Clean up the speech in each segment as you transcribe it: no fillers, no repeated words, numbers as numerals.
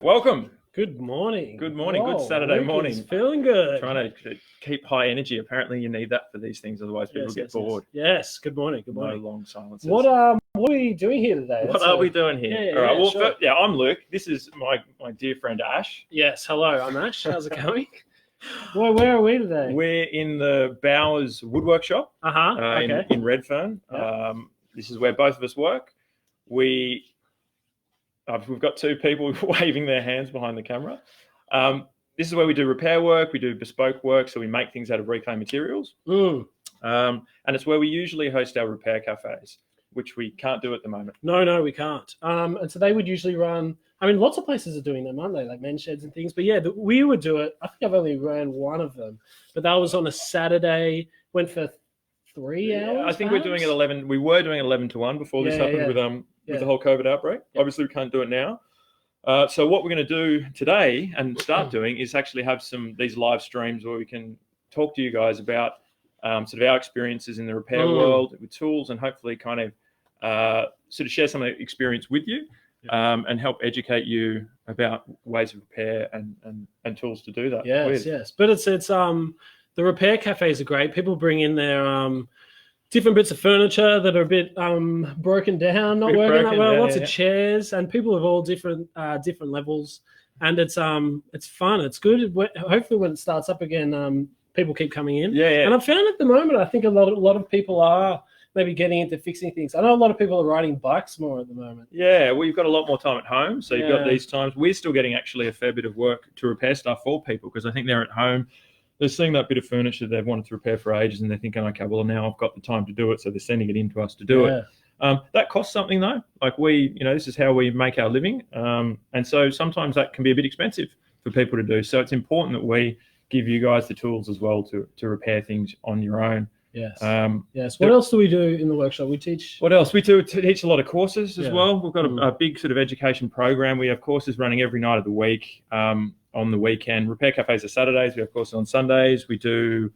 Welcome. Good morning. Good morning. Good Saturday morning. Feeling good. Trying to keep high energy. Apparently, you need that for these things. Otherwise, people get bored. Yes. Good morning. Good morning. No long silences. What are we doing here today? What are we doing here? Yeah, All right. Well, sure. I'm Luke. This is my dear friend Ash. Yes. Hello. I'm Ash. How's it going? Where are we today? We're in the Bowers Woodwork shop. Okay. In Redfern. Yep. This is where both of us work. We've got two people waving their hands behind the camera. This is where we do repair work, we do bespoke work, so we make things out of reclaimed materials. And it's where we usually host our repair cafes, which we can't do at the moment. No, we can't. And so they would usually run, I mean, lots of places are doing them, aren't they? Like men's sheds and things. But yeah, we would do it. I think I've only ran one of them, but that was on a Saturday, went for 3 hours. I think we're doing it 11. We were doing 11 to 1 before this happened with the whole COVID outbreak. Yep. Obviously, we can't do it now. So what we're going to do today and start doing is actually have these live streams where we can talk to you guys about sort of our experiences in the repair world with tools, and hopefully kind of sort of share some of the experience with you and help educate you about ways of repair and tools to do that. Yes. But it's the repair cafes are great. People bring in their different bits of furniture that are a bit broken down, not working that well. Lots of chairs, and people of all different levels, and it's fun. It's good. Hopefully, when it starts up again, people keep coming in. And I've found at the moment, I think a lot of people are maybe getting into fixing things. I know a lot of people are riding bikes more at the moment. Yeah, well, you've got a lot more time at home, so you've got these times. We're still getting actually a fair bit of work to repair stuff for people because I think they're at home. They're seeing that bit of furniture they've wanted to repair for ages, and they're thinking, okay, well, now I've got the time to do it, so they're sending it in to us to do it. That costs something, though. Like this is how we make our living, and so sometimes that can be a bit expensive for people to do. So it's important that we give you guys the tools as well to repair things on your own. Yes. What else do we do in the workshop? We teach. What else? We do teach a lot of courses as well. We've got a big sort of education program. We have courses running every night of the week. On the weekend, repair cafes are Saturdays. We have courses on Sundays. We do,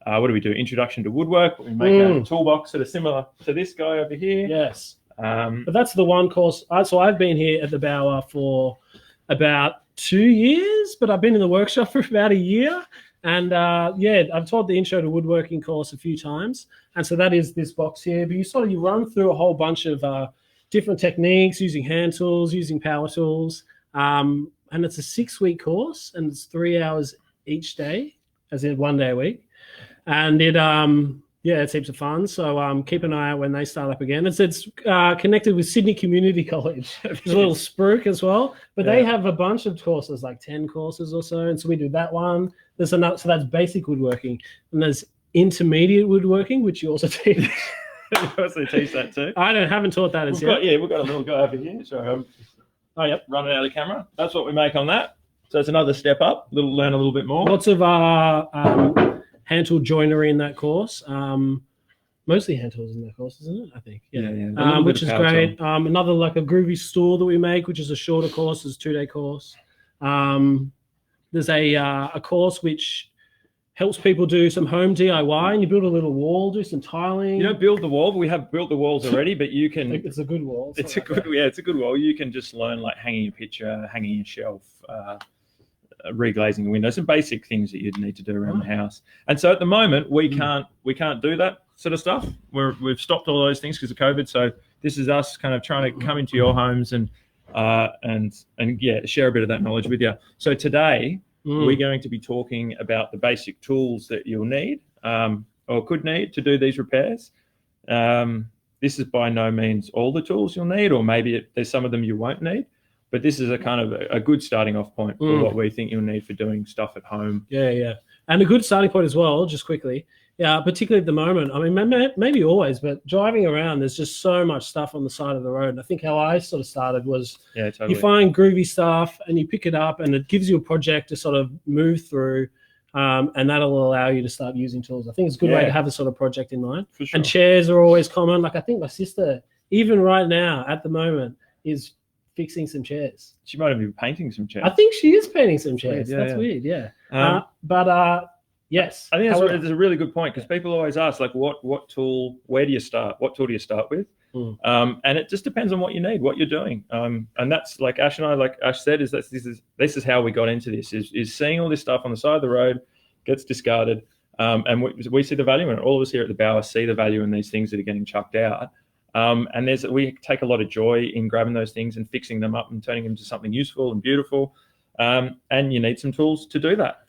what do we do? Introduction to woodwork. We make a toolbox sort of similar to this guy over here. Yes. But that's the one course. So I've been here at the Bower for about 2 years, but I've been in the workshop for about a year. And I've taught the intro to woodworking course a few times. And so that is this box here. But you run through a whole bunch of different techniques, using hand tools, using power tools. And it's a 6-week course, and it's 3 hours each day, as in 1 day a week. And it's heaps of fun. So keep an eye out when they start up again. It's connected with Sydney Community College. There's a little spruik as well. But they have a bunch of courses, like 10 courses or so. And so we do that one. There's another, so that's basic woodworking. And there's intermediate woodworking, which you also teach. You also teach that too. I haven't taught that as yet. We've got a little guy over here. So running out of the camera. That's what we make on that. So it's another step up. Learn a little bit more. Lots of hand tool joinery in that course. Mostly hand tools in that course, isn't it? I think. Yeah. Which is great. Another like a groovy stool that we make, which is a shorter course, is a 2-day course. There's a course which helps people do some home DIY, and you build a little wall, do some tiling. You don't build the wall, but we have built the walls already, but you can... It's a good wall. It's a good wall. You can just learn like hanging a picture, hanging a shelf, reglazing the windows, some basic things that you'd need to do around the house. And so at the moment, we can't do that sort of stuff. We've stopped all those things because of COVID. So this is us kind of trying to come into your homes and share a bit of that knowledge with you. So today... we're going to be talking about the basic tools that you'll need or could need to do these repairs. This is by no means all the tools you'll need, or maybe there's some of them you won't need, but this is a kind of a good starting off point for what we think you'll need for doing stuff at home. Yeah. And a good starting point as well, just quickly. Yeah, particularly at the moment. I mean, maybe always, but driving around, there's just so much stuff on the side of the road. And I think how I sort of started was you find groovy stuff and you pick it up, and it gives you a project to sort of move through, and that'll allow you to start using tools. I think it's a good way to have a sort of project in mind. For sure. And chairs are always common. Like I think my sister, even right now at the moment, is fixing some chairs. She might have been painting some chairs. I think she is painting some chairs. That's weird, yes. I think that's a really good point, because people always ask, like, what tool, where do you start? What tool do you start with? And it just depends on what you need, what you're doing. And that's like Ash and I, like Ash said, is that this is how we got into this, is seeing all this stuff on the side of the road, gets discarded. And we see the value in it. All of us here at the Bower see the value in these things that are getting chucked out. And we take a lot of joy in grabbing those things and fixing them up and turning them into something useful and beautiful. And you need some tools to do that.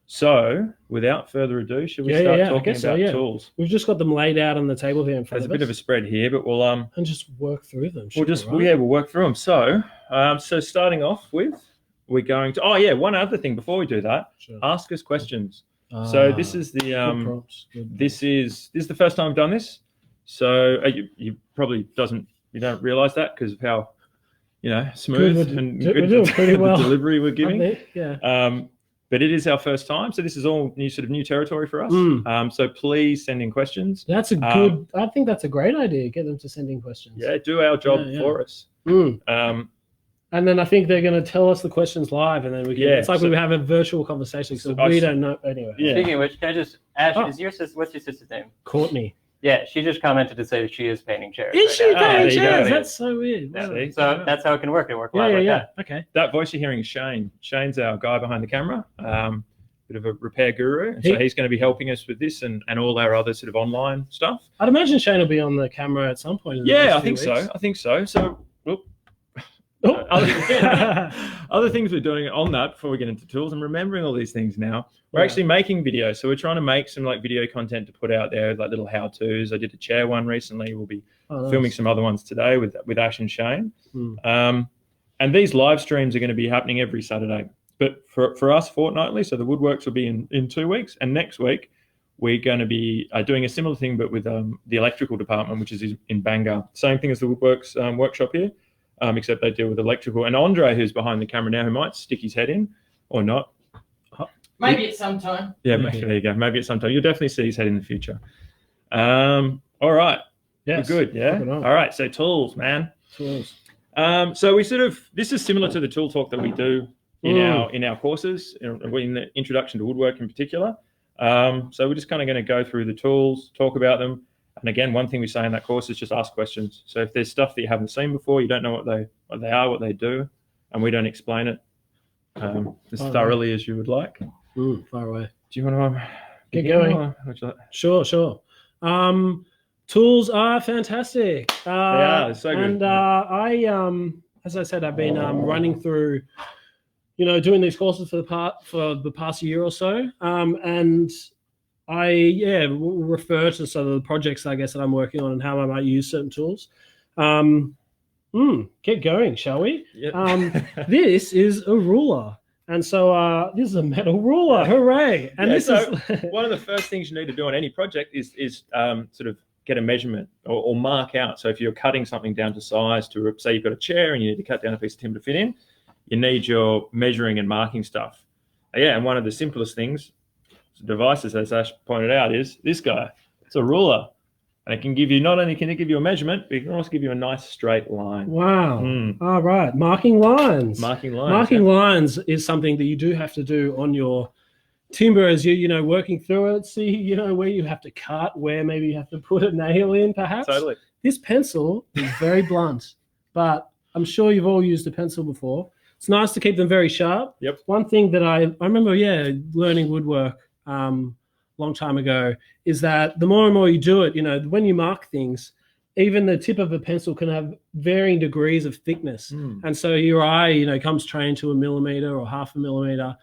So, without further ado, should we start talking about tools? We've just got them laid out on the table here in front of us. There's a bit of a spread here, but we'll and just work through them. We'll work through them. So, starting off with, we're going to. One other thing before we do that, ask us questions. So this is the this is the first time I've done this. So you probably you don't realise that because of how smooth and good pretty well. The delivery we're giving. Yeah. But it is our first time, so this is all new territory for us. So please send in questions. That's a good. I think that's a great idea. Get them to send in questions. Yeah, do our job for us. And then I think they're going to tell us the questions live, and then we can. It's like we have a virtual conversation, so we don't know anyway. Yeah. Speaking of which, can I just ask? What's your sister's name? Courtney. Yeah, she just commented to say that she is painting chairs. Is she painting chairs? That's so weird. Yeah. So that's how it can work. It works live like that. Okay. That voice you're hearing is Shane. Shane's our guy behind the camera. Bit of a repair guru. So he's going to be helping us with this and all our other sort of online stuff. I'd imagine Shane will be on the camera at some point. I think so. So, other things we're doing on that before we get into tools and remembering all these things now. We're actually making videos. So we're trying to make some like video content to put out there, like little how-tos. I did a chair one recently. We'll be filming some other ones today with Ash and Shane. And these live streams are going to be happening every Saturday. But for us, fortnightly. So the Woodworks will be in 2 weeks. And next week, we're going to be doing a similar thing, but with the electrical department, which is in Bangor. Same thing as the Woodworks workshop here. Except they deal with electrical. And Andre, who's behind the camera now, who might stick his head in or not. Maybe at some time. Yeah, there you go. Maybe at some time. You'll definitely see his head in the future. All right. Yes. We're good, yeah? All right, so tools, man. Tools. So we this is similar to the tool talk that we do in our courses, in the introduction to woodwork in particular. So we're just kind of going to go through the tools, talk about them. And again, one thing we say in that course is just ask questions. So if there's stuff that you haven't seen before, you don't know what they are, what they do, and we don't explain it as thoroughly as you would like. Far away. Do you want to get going? Sure. Tools are fantastic. They are. It's so good. And as I said, I've been running through, doing these courses for the past year or so, and I refer to some of the projects, I guess, that I'm working on and how I might use certain tools. Get going, shall we? Yep. This is a ruler. And so this is a metal ruler. Hooray. And this is one of the first things you need to do on any project is sort of get a measurement or mark out. So if you're cutting something down to size, say you've got a chair and you need to cut down a piece of timber to fit in, you need your measuring and marking stuff. And one of the simplest devices, as Ash pointed out, is this guy. It's a ruler, and it can give you not only a measurement, but it can also give you a nice straight line. Wow. All right. Marking lines is something that you do have to do on your timber as you're working through it. See where you have to cut, where maybe you have to put a nail in, perhaps. Totally. This pencil is very blunt, but I'm sure you've all used a pencil before. It's nice to keep them very sharp. Yep. One thing that I remember learning woodwork long time ago is that the more and more you do it, when you mark things, even the tip of a pencil can have varying degrees of thickness. And so your eye, comes trained to 1 millimeter or 0.5 millimeter.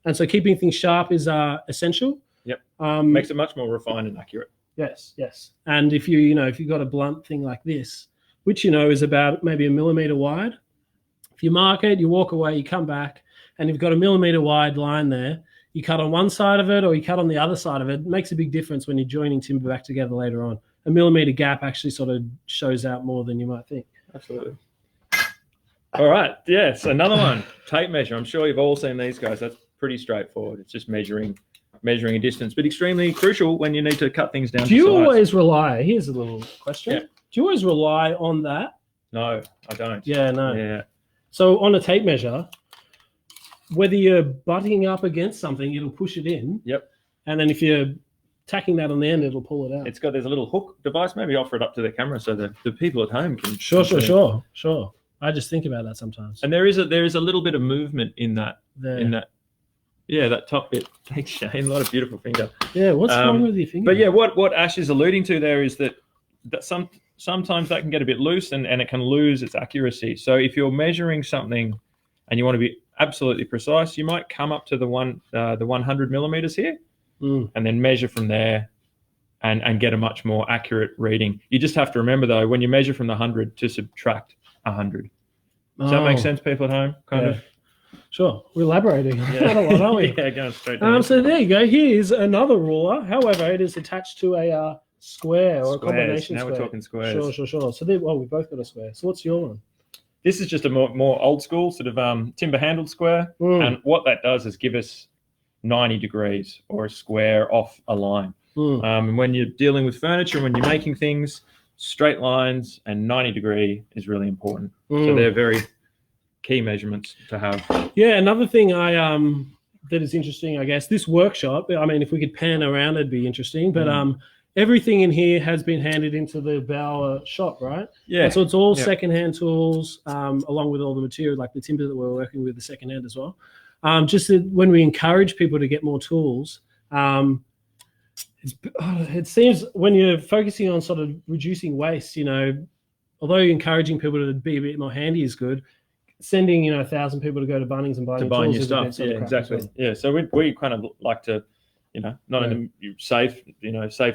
And so keeping things sharp is essential. Yep. Makes it much more refined and accurate. Yes. And if you've got a blunt thing like this, which, is about maybe 1 millimeter wide, if you mark it, you walk away, you come back, and you've got a 1 millimeter wide line there, you cut on one side of it or you cut on the other side of it. It makes a big difference when you're joining timber back together later on. A millimeter gap actually sort of shows out more than you might think. Absolutely. All right. Yes, another one. Tape measure. I'm sure you've all seen these guys. That's pretty straightforward. It's just measuring a distance, but extremely crucial when you need to cut things down. Do you always rely? Here's a little question. Yeah. Do you always rely on that? No, I don't. Yeah, no. Yeah. So on a tape measure, whether you're butting up against something, it'll push it in. Yep. And then if you're tacking that on the end, it'll pull it out. There's a little hook device. Maybe offer it up to the camera so the people at home can. Sure. I just think about that sometimes. And there is a little bit of movement in that. There. Yeah, that top bit. Thanks, Shane. A lot of beautiful finger. Yeah, what's wrong with your finger? But yeah, what Ash is alluding to there is that sometimes that can get a bit loose and it can lose its accuracy. So if you're measuring something and you want to be absolutely precise, you might come up to the 100 millimeters here and then measure from there and get a much more accurate reading. You just have to remember though, when you measure from the 100 to subtract 100. Does that make sense, people at home? Kind of. Sure. We're elaborating on that a lot, aren't we? Yeah, going straight down. So there you go. Here's another ruler. However, it is attached to a square or a combination square. Now we're talking squares. Sure. So we both got a square. So what's your one? This is just a more old school sort of timber handled square. And what that does is give us 90 degrees or a square off a line. And when you're dealing with furniture, when you're making things, straight lines and 90 degree is really important. So they're very key measurements to have. Yeah, another thing that is interesting, I guess, this workshop, I mean, if we could pan around, it'd be interesting, but everything in here has been handed into the Bauer shop, right? Yeah. And so it's all secondhand tools, along with all the material, like the timber that we're working with, the secondhand as well. Just that when we encourage people to get more tools, it seems when you're focusing on sort of reducing waste, although you're encouraging people to be a bit more handy is good, sending 1,000 people to go to Bunnings and buying new stuff. Yeah, exactly. Well. Yeah, so we kind of like to, not only save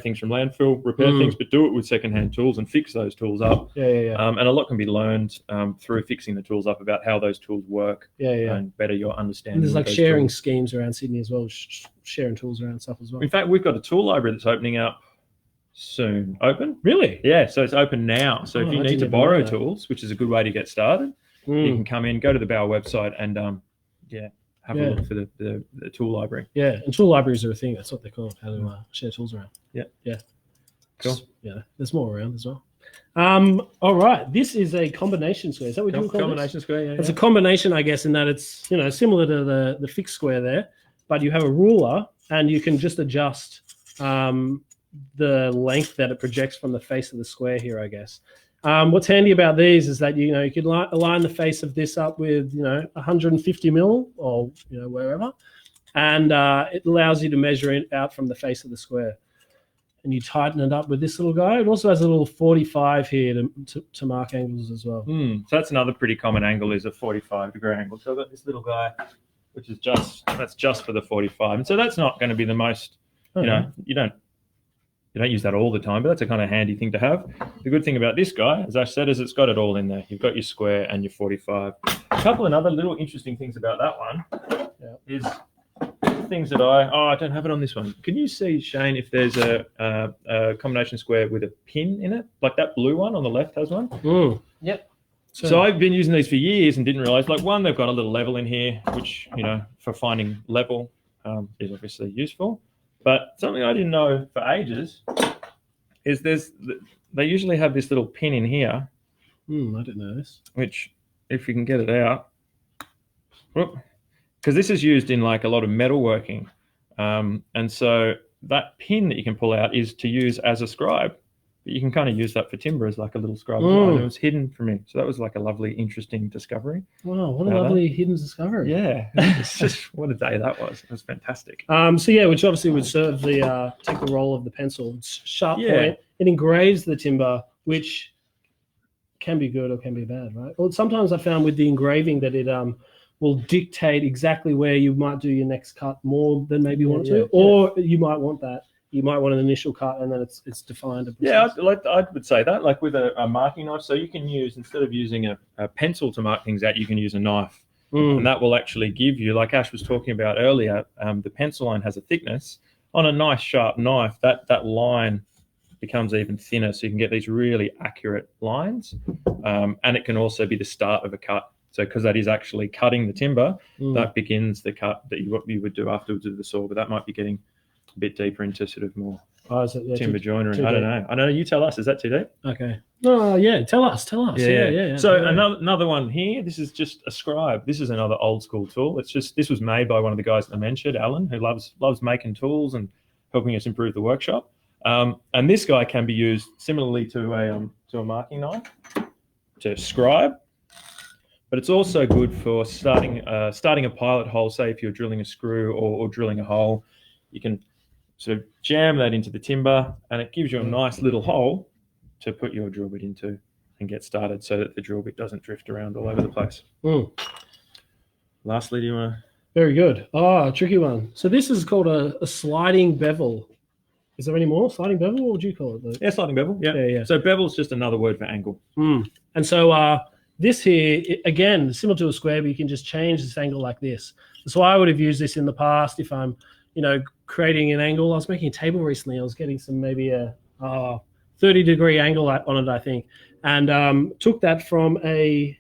things from landfill, repair things, but do it with secondhand tools and fix those tools up. Yeah. And a lot can be learned through fixing the tools up about how those tools work. And better your understanding. And there's like sharing schemes around Sydney as well, sharing tools around stuff as well. In fact, we've got a tool library that's opening up soon. Open? Really? Yeah, so it's open now. So if you need to borrow tools, which is a good way to get started, you can come in, go to the Bauer website, and have a look for the tool library. Yeah, and tool libraries are a thing. That's what they're called. How to share tools around. Yeah. Cool. Yeah, there's more around as well. All right, this is a combination square. Is that what you call combination square? Yeah. It's a combination, I guess, in that it's similar to the fixed square there, but you have a ruler and you can just adjust the length that it projects from the face of the square here, I guess. What's handy about these is that you could align the face of this up with 150 mil or wherever, and it allows you to measure it out from the face of the square, and you tighten it up with this little guy. It also has a little 45 here to mark angles as well. So that's another pretty common angle, is a 45-degree angle. So I've got this little guy, which is just for the 45, and so that's not going to be the most. You don't use that all the time, but that's a kind of handy thing to have. The good thing about this guy, as Ash said, is it's got it all in there. You've got your square and your 45. A couple of other little interesting things about that one is things that I don't have it on this one. Can you see, Shane, if there's a combination square with a pin in it? Like that blue one on the left has one? Yep. So I've been using these for years and didn't realize, like, one, they've got a little level in here, which, for finding level is obviously useful. But something I didn't know for ages is they usually have this little pin in here. I didn't know this. Which, if you can get it out, because this is used in like a lot of metalworking, and so that pin that you can pull out is to use as a scribe. But you can kind of use that for timber as like a little scribe. And it was hidden from me, so that was like a lovely, interesting discovery. Wow, what a lovely hidden discovery! Yeah, it's just what a day that was. It was fantastic. Which obviously would serve take the role of the pencil. It's sharp point. It engraves the timber, which can be good or can be bad, right? Well, sometimes I found with the engraving that it will dictate exactly where you might do your next cut more than maybe you want to, or you might want that. You might want an initial cut and then it's defined. Yeah, I would say that, like with a marking knife. So you can use, instead of using a pencil to mark things out, you can use a knife. And that will actually give you, like Ash was talking about earlier, the pencil line has a thickness. On a nice sharp knife, that line becomes even thinner, so you can get these really accurate lines. And it can also be the start of a cut. So because that is actually cutting the timber, that begins the cut that you would do afterwards with the saw. But that might be getting a bit deeper into sort of more timber joinery. I don't know. I know. You tell us. Is that too deep? Okay. Tell us. Yeah. So another one here. This is just a scribe. This is another old school tool. This was made by one of the guys that I mentioned, Alan, who loves making tools and helping us improve the workshop. And this guy can be used similarly to a marking knife to scribe, but it's also good for starting a pilot hole. Say if you're drilling a screw or drilling a hole, you can sort of jam that into the timber, and it gives you a nice little hole to put your drill bit into and get started, so that the drill bit doesn't drift around all over the place. Lastly, do you want to? Very good. Oh, tricky one. So this is called a sliding bevel. Is there any more? Sliding bevel? What would you call it? Yeah, sliding bevel. Yeah. So bevel's just another word for angle. And so this here, again, similar to a square, but you can just change this angle like this. So I would have used this in the past if I'm, creating an angle. I was making a table recently. I was getting some maybe a 30-degree angle on it, I think, and took that from the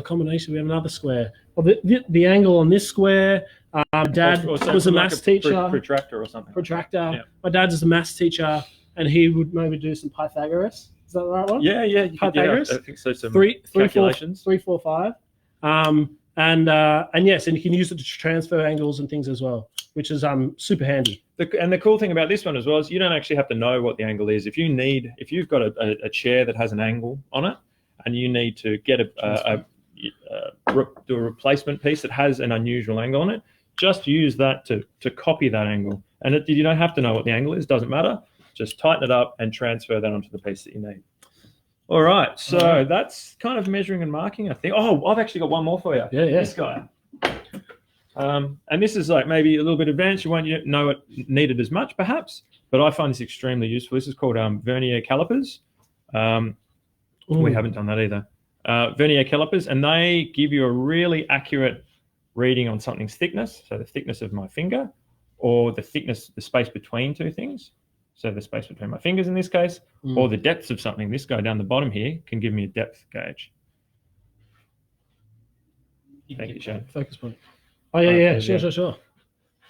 combination. We have another square. Well, the angle on this square. Dad was a maths teacher. Protractor or something. Protractor. Yeah. My dad is a maths teacher, and he would maybe do some Pythagoras. Is that the right one? Yeah. Pythagoras. I think so. Some calculations. 3, 4, 5. And yes, and you can use it to transfer angles and things as well, which is super handy. And the cool thing about this one as well is you don't actually have to know what the angle is. If you've got a chair that has an angle on it, and you need to get do a replacement piece that has an unusual angle on it, just use that to copy that angle. And you don't have to know what the angle is, doesn't matter. Just tighten it up and transfer that onto the piece that you need. All right, so that's kind of measuring and marking, I think. Oh, I've actually got one more for you. Yeah. This guy. And this is like maybe a little bit advanced. You won't know it needed as much, perhaps, but I find this extremely useful. This is called Vernier Calipers. We haven't done that either. Vernier Calipers, and they give you a really accurate reading on something's thickness, so the thickness of my finger, or the space between two things, so the space between my fingers in this case, or the depth of something. This guy down the bottom here can give me a depth gauge. Thank you, Shane. Focus point. Oh, yeah. Sure.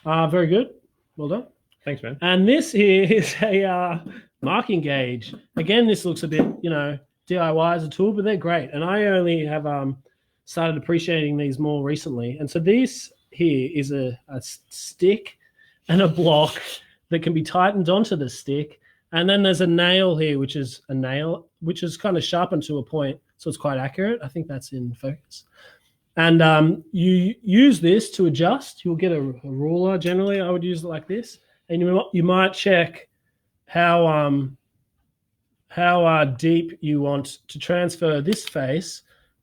Very good. Well done. Thanks, man. And this here is a marking gauge. Again, this looks a bit, DIY as a tool, but they're great. And I only have started appreciating these more recently. And so this here is a stick and a block that can be tightened onto the stick. And then there's a nail here, which is kind of sharpened to a point. So it's quite accurate. I think that's in focus. And you use this to adjust. You'll get a ruler. Generally, I would use it like this. And you might check how deep you want to transfer this face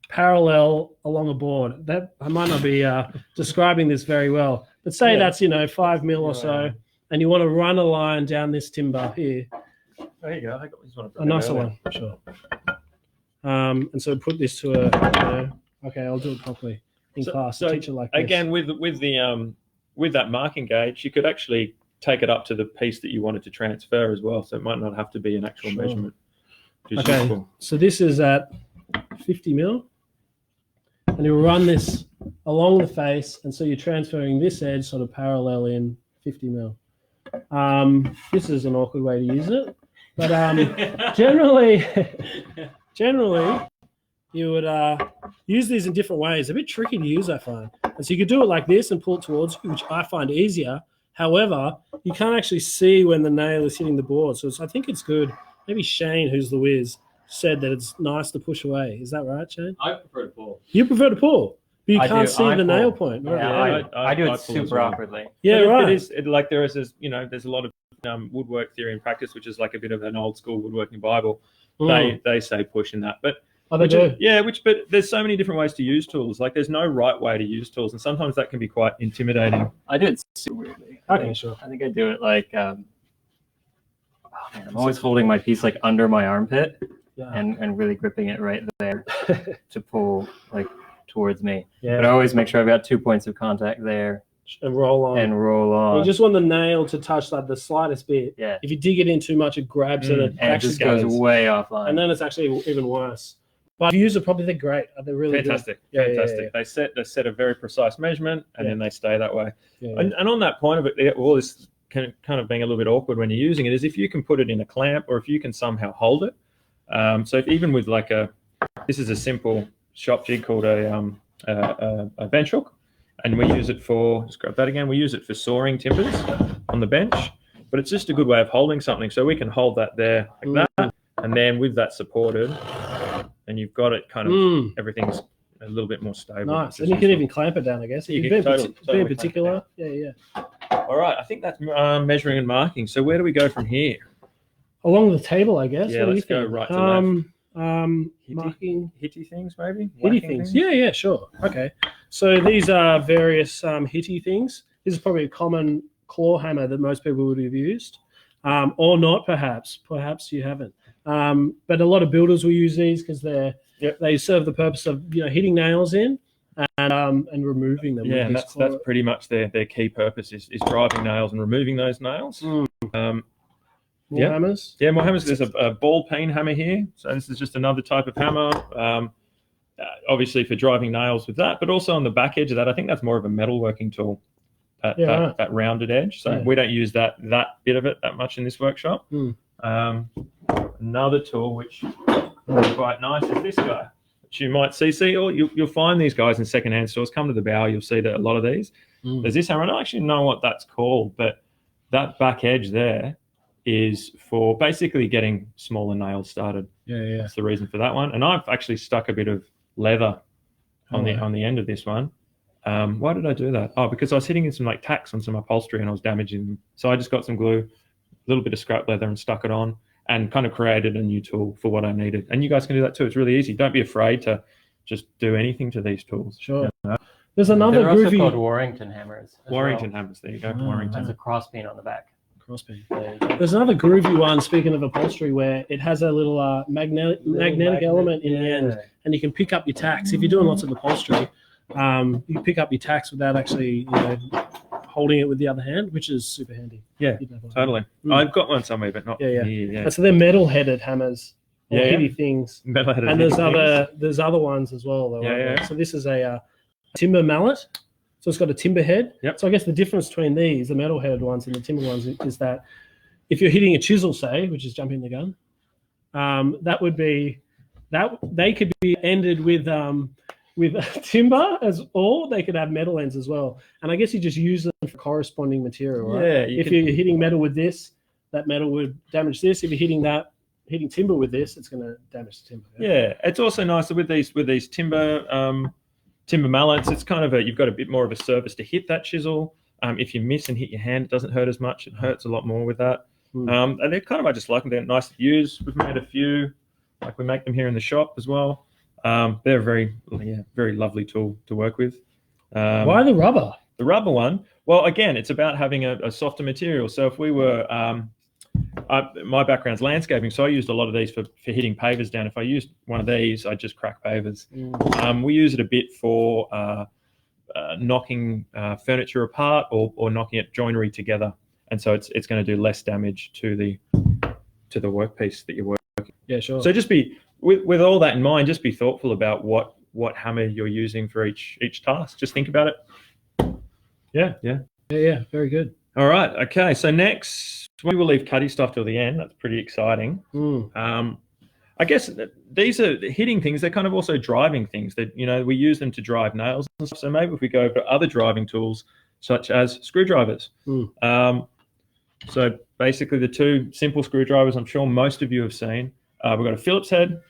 parallel along a board. That I might not be describing this very well, but say that's 5 mil or so, and you want to run a line down this timber here. There you go. I got this one. A nicer one, sure. And so put this to a. Okay, I'll do it properly in class. So teach it like this. Again, with that marking gauge, you could actually take it up to the piece that you wanted to transfer as well. So it might not have to be an actual measurement. Okay, useful. So this is at 50 mil, and you'll run this along the face, and so you're transferring this edge sort of parallel in 50 mil. This is an awkward way to use it, but generally you would use these in different ways. A bit tricky to use, I find. And so you could do it like this and pull it towards you, which I find easier. However, you can't actually see when the nail is hitting the board. So I think it's good. Maybe Shane, who's the whiz, said that it's nice to push away. Is that right, Shane? I prefer to pull. You prever to pull, but you can't see the nail point. Right? Yeah, I do it super awkwardly. Yeah, right. It is like there is this, there's a lot of woodwork theory and practice, which is like a bit of an old school woodworking Bible. They say push in that, but they do. But there's so many different ways to use tools. Like there's no right way to use tools, and sometimes that can be quite intimidating. I do it super weirdly. Okay, sure. I think I do it like I'm always holding my piece like under my armpit and really gripping it right there to pull like towards me. Yeah. But I always make sure I've got 2 points of contact there. And roll on. You just want the nail to touch like the slightest bit. Yeah. If you dig it in too much, it grabs it and it just goes way offline. And then it's actually even worse. But if you use it properly, they're great. They're really fantastic. Good. Fantastic. Yeah. They set a very precise measurement, and then they stay that way. Yeah. And on that point of it, all this kind of being a little bit awkward when you're using it is if you can put it in a clamp or if you can somehow hold it. So even with like this is a simple shop jig called a bench hook, and we use it for. Just grab that again. We use it for sawing timbers. on the bench, but it's just a good way of holding something. So we can hold that there like that, and then with that supported, and you've got it kind of, everything's a little bit more stable. Nice. And you can even clamp it down, I guess. You If can you're being totally particular. clamp it Yeah. All right, I think that's measuring and marking. So where do we go from here? Along the table, I guess. Yeah, What do let's you go think? right to left. Marking. Hitty things, maybe? Hitty Whacking things. Yeah, sure. Okay. So these are various hitty things. This is probably a common claw hammer that most people would have used, or not, perhaps. Perhaps you haven't. But a lot of builders will use these because they serve the purpose of hitting nails in and removing them. Yeah, and that's pretty much their key purpose is driving nails and removing those nails. More hammers? Yeah, more hammers. There's a ball peen hammer here. So this is just another type of hammer, obviously for driving nails with that, but also on the back edge of that, I think that's more of a metalworking tool, that rounded edge. So we don't use that bit of it that much in this workshop. Another tool which is quite nice is this guy, which you might see, or you'll find these guys in secondhand stores. Come to the bower, you'll see that a lot of these. There's this hammer. I don't actually know what that's called, but that back edge there is for basically getting smaller nails started. Yeah. That's the reason for that one. And I've actually stuck a bit of leather on the end of this one. Why did I do that? Oh, because I was hitting in some tacks on some upholstery and I was damaging them. So I just got some glue, a little bit of scrap leather and stuck it on and kind of created a new tool for what I needed. And you guys can do that too. It's really easy. Don't be afraid to just do anything to these tools. Sure. There's another They're groovy... also called Warrington hammers. Warrington hammers. There you go. Warrington. Has a cross peen on the back. Crossbeam. There's another groovy one, speaking of upholstery, where it has a little magnetic element in the end, and you can pick up your tacks. If you're doing lots of upholstery, you can pick up your tacks without actually holding it with the other hand, which is super handy. Yeah, totally. I've got one somewhere, but not here. Yeah. So they're metal-headed hammers, or hitty things. Metal-headed and there's other ones as well. Though, So this is a timber mallet. So it's got a timber head. Yep. So I guess the difference between these, the metal-headed ones and the timber ones, is that if you're hitting a chisel, say, which is jumping the gun, that would be they could be ended with timber or they could have metal ends as well. And I guess you just use them for corresponding material, right? Yeah. If you're hitting metal with this, that metal would damage this. If you're hitting timber with this, it's going to damage the timber. Yeah. It's also nice with these timber mallets. It's kind of you've got a bit more of a surface to hit that chisel. If you miss and hit your hand, it doesn't hurt as much. It hurts a lot more with that. And they're kind of, I just like them. They're nice to use. We've made a few, we make them here in the shop as well. They're a very lovely tool to work with. Why the rubber? The rubber one. Well, again, it's about having a softer material. So if we were, my background's landscaping, so I used a lot of these for hitting pavers down. If I used one of these, I'd just crack pavers. We use it a bit for knocking furniture apart or knocking it joinery together, and so it's going to do less damage to the workpiece that you're working. Yeah, sure. So just be with all that in mind. Just be thoughtful about what hammer you're using for each task. Just think about it. Yeah. Very good. All right. Okay. So next, we will leave cutty stuff till the end. That's pretty exciting. I guess these are hitting things. They're kind of also driving things. That we use them to drive nails and stuff. So maybe if we go over other driving tools such as screwdrivers. So basically, the two simple screwdrivers I'm sure most of you have seen. We've got a Phillips head,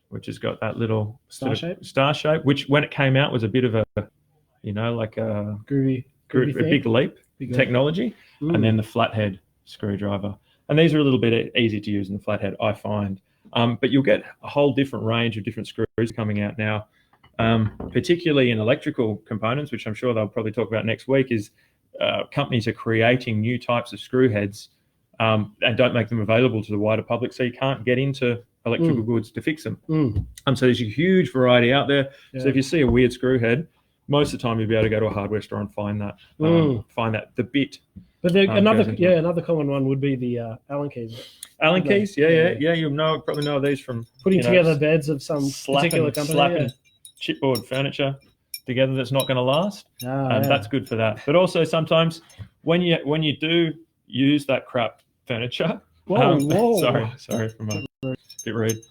which has got that little star shape, which when it came out was a bit of a, like a groovy a big leap in technology. And then the flathead screwdriver. And these are a little bit easy to use in the flathead, I find. But you'll get a whole different range of different screws coming out now, particularly in electrical components, which I'm sure they'll probably talk about next week, is companies are creating new types of screw heads and don't make them available to the wider public, so you can't get into electrical goods to fix them. So there's a huge variety out there. So if you see a weird screw head, most of the time you'll be able to go to a hardware store and find that the bit. But another common one would be the Allen keys. Allen keys, you'll probably know these from putting together beds of some particular company. Slapping chipboard furniture together that's not going to last. That's good for that. But also sometimes when you do use that crap furniture, sorry for my bit rude.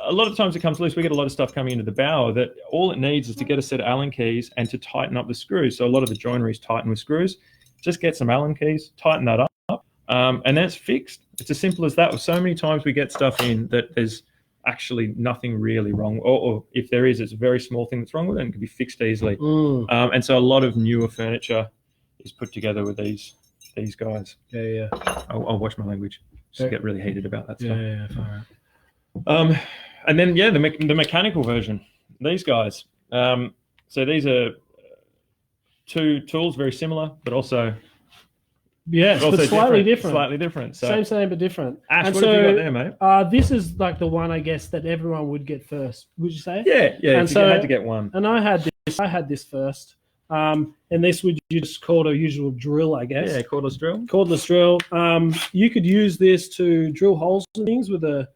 A lot of times it comes loose. We get a lot of stuff coming into the bower that all it needs is to get a set of Allen keys and to tighten up the screws. So a lot of the joinery is tightened with screws. just get some Allen keys, tighten that up, and then it's fixed. It's as simple as that. So many times we get stuff in that there's actually nothing really wrong, or if there is, it's a very small thing that's wrong with it and can be fixed easily. And so a lot of newer furniture is put together with these guys. I'll watch my language. Just get really heated about that stuff. And then the mechanical version, these guys. So these are two tools, very similar, but also but slightly different. Slightly different. So, same but different. Ash, what have you got there, mate? This is like the one, I guess, that everyone would get first. Would you say? Yeah. And so you had to get one. And I had this first. And this would you just call a usual drill, I guess. Yeah, cordless drill. Cordless drill. You could use this to drill holes and things with a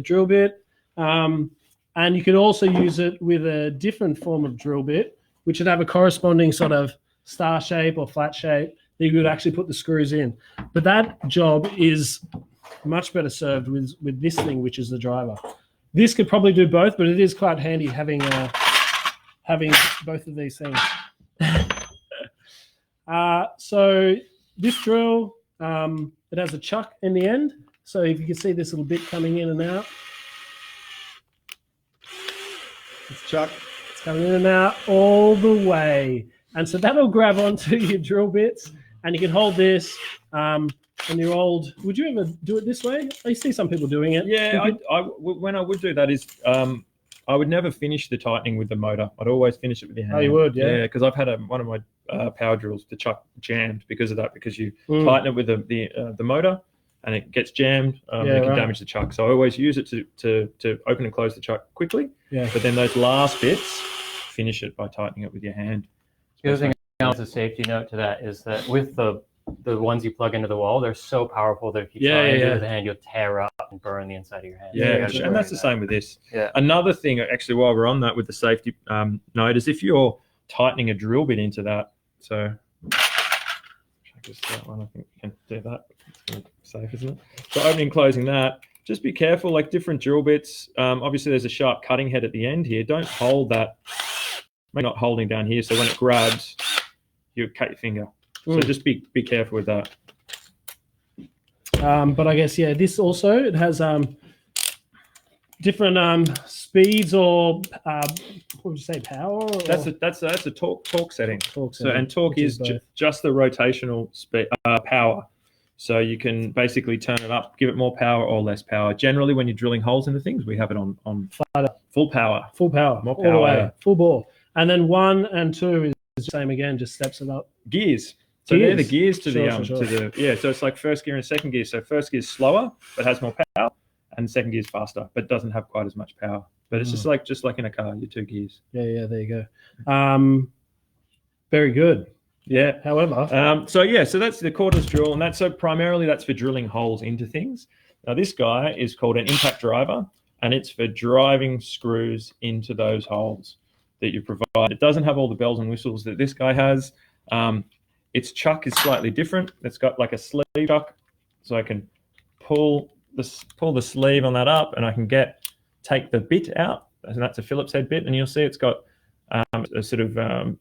drill bit. And you could also use it with a different form of drill bit, which would have a corresponding sort of star shape or flat shape that you could actually put the screws in. But that job is much better served with this thing, which is the driver. This could probably do both, but it is quite handy having both of these things. So this drill, it has a chuck in the end. So if you can see this little bit coming in and out, it's chuck. It's coming in and out all the way. And so that'll grab onto your drill bits, and you can hold this. And your old, would you ever do it this way? I see some people doing it. Yeah, when I would do that is I would never finish the tightening with the motor. I'd always finish it with your hand. Oh, you would, yeah. Because I've had one of my power drills, the chuck jammed because of that. Because you tighten it with the motor, and it gets jammed. It can damage the chuck. So I always use it to open and close the chuck quickly. Yeah. But then those last bits, finish it by tightening it with your hand. The other thing as a safety note to that is that with the ones you plug into the wall, they're so powerful that if you try and do it with the hand, you'll tear up and burn the inside of your hand. Yeah, and that's the same with this. Yeah. Another thing, actually, while we're on that with the safety note, is if you're tightening a drill bit into that. So, just that one, I think we can do that. It's safe, isn't it? So opening and closing that. Just be careful, like different drill bits. Obviously, there's a sharp cutting head at the end here. Don't hold that. Maybe not holding down here, so when it grabs, you cut your finger. So just be careful with that. But I guess this also it has different speeds or what would you say, power? Or? That's a torque setting. So and torque is just the rotational speed power. So you can basically turn it up, give it more power or less power. Generally, when you're drilling holes into things, we have it on full power. Full power, more power, all the way, full bore. And then 1 and 2 is the same again, just steps it up. Gears. So they're the gears to the So it's like first gear and second gear. So first gear is slower but has more power, and second gear is faster but doesn't have quite as much power. But it's just like in a car, your 2 gears. Yeah, there you go. Very good. Yeah. However, so that's the cordless drill, and that's primarily for drilling holes into things. Now this guy is called an impact driver, and it's for driving screws into those holes that you provide. It doesn't have all the bells and whistles that this guy has. Its chuck is slightly different. It's got like a sleeve chuck, so I can pull the sleeve on that up, and I can take the bit out, and that's a Phillips head bit, and you'll see it's got a sort of a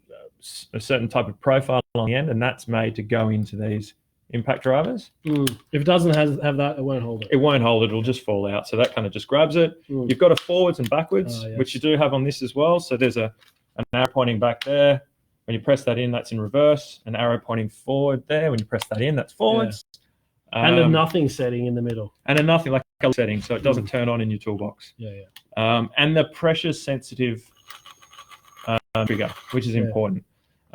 certain type of profile on the end, and that's made to go into these impact drivers. If it doesn't have that, it won't hold it. It won't hold it. It'll just fall out. So that kind of just grabs it. You've got a forwards and backwards, which you do have on this as well. So there's an arrow pointing back there. When you press that in, that's in reverse. An arrow pointing forward there. When you press that in, that's forwards. And a nothing setting in the middle. And a nothing, like a setting, so it doesn't turn on in your toolbox. And the pressure sensitive trigger, which is important.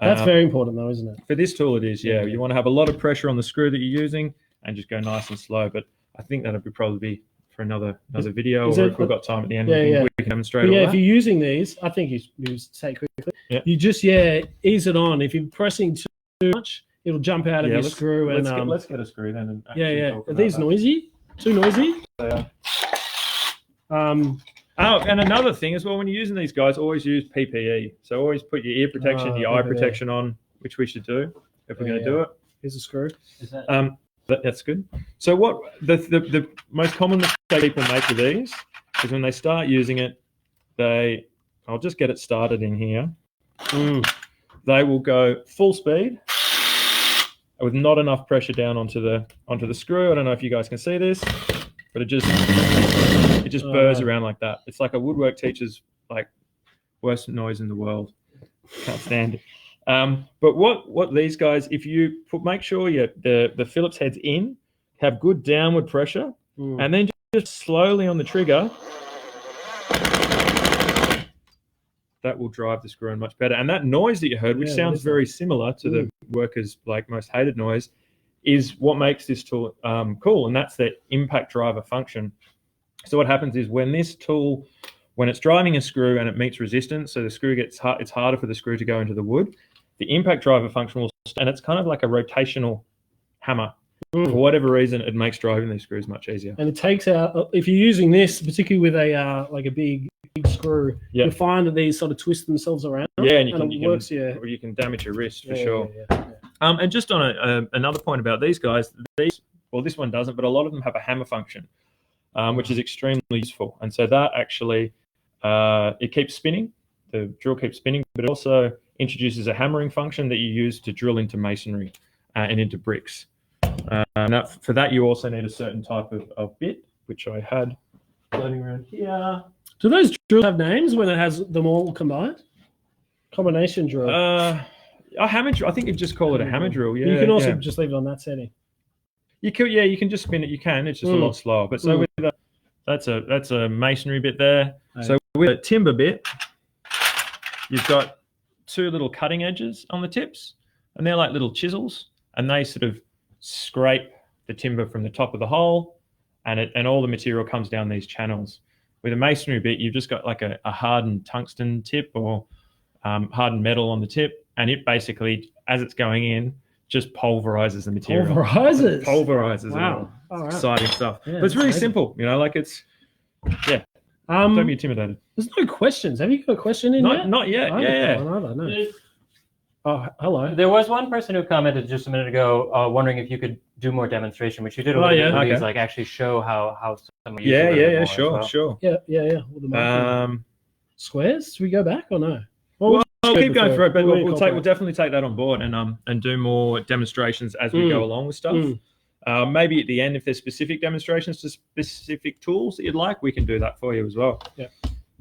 That's very important though, isn't it? For this tool it is, You want to have a lot of pressure on the screw that you're using and just go nice and slow. But I think that would probably be for another video, or if we've got time at the end, we can demonstrate all that. If you're using these, I think you say quickly, you just ease it on. If you're pressing too much, it'll jump out of your screw. Let's get a screw then. And Are these noisy? Too noisy? And another thing as well, when you're using these guys, always use PPE. So always put your ear protection, your eye protection on, which we should do if we're going to do it. Here's a screw. Is that... That's good. So what the most common mistake people make with these is when they start using it, I'll just get it started in here. They will go full speed, with not enough pressure down onto the screw. I don't know if you guys can see this, but it just burrs around like that. It's like a woodwork teacher's like worst noise in the world. Can't stand it. But what these guys, if you make sure the Phillips head's in, have good downward pressure, and then just slowly on the trigger, that will drive the screw in much better. And that noise that you heard, which sounds very similar to the workers' like most hated noise, is what makes this tool cool, and that's the impact driver function. So what happens is when this tool, when it's driving a screw and it meets resistance, so the screw gets hard, it's harder for the screw to go into the wood, the impact driver function will, and it's kind of like a rotational hammer. For whatever reason, it makes driving these screws much easier. And it takes out, if you're using this, particularly with a like a big screw, you'll find that these sort of twist themselves around. Yeah, and you can damage your wrist for sure. And just on another point about these guys, this one doesn't, but a lot of them have a hammer function, which is extremely useful. And so that actually, it keeps spinning, the drill keeps spinning, but it also introduces a hammering function that you use to drill into masonry and into bricks. Now for that, you also need a certain type of bit, which I had floating around here. Do those drills have names when it has them all combined? Combination drill. A hammer drill. I think you just call it a hammer drill. Yeah. You can also just leave it on that setting. You could, you can just spin it. You can. It's just a lot slower. But so with that's a masonry bit there. So with a timber bit, you've got two little cutting edges on the tips, and they're like little chisels, and they sort of scrape the timber from the top of the hole, and all the material comes down these channels. With a masonry bit, you've just got like a hardened tungsten tip or hardened metal on the tip, and it basically, as it's going in, just pulverizes the material. Pulverizes. Wow. Exciting stuff. Yeah, but it's really simple, like it's, don't be intimidated. There's no questions. Have you got a question in there? Not yet. No. Oh, hello. There was one person who commented just a minute ago, wondering if you could do more demonstration, which you did a little bit. Okay. Like actually show how some. Sure. Yeah. Well, squares? Should we go back or no? Well, I'll keep going through it, but we'll definitely take that on board and do more demonstrations as we go along with stuff. Maybe at the end, if there's specific demonstrations to specific tools that you'd like, we can do that for you as well. Yeah.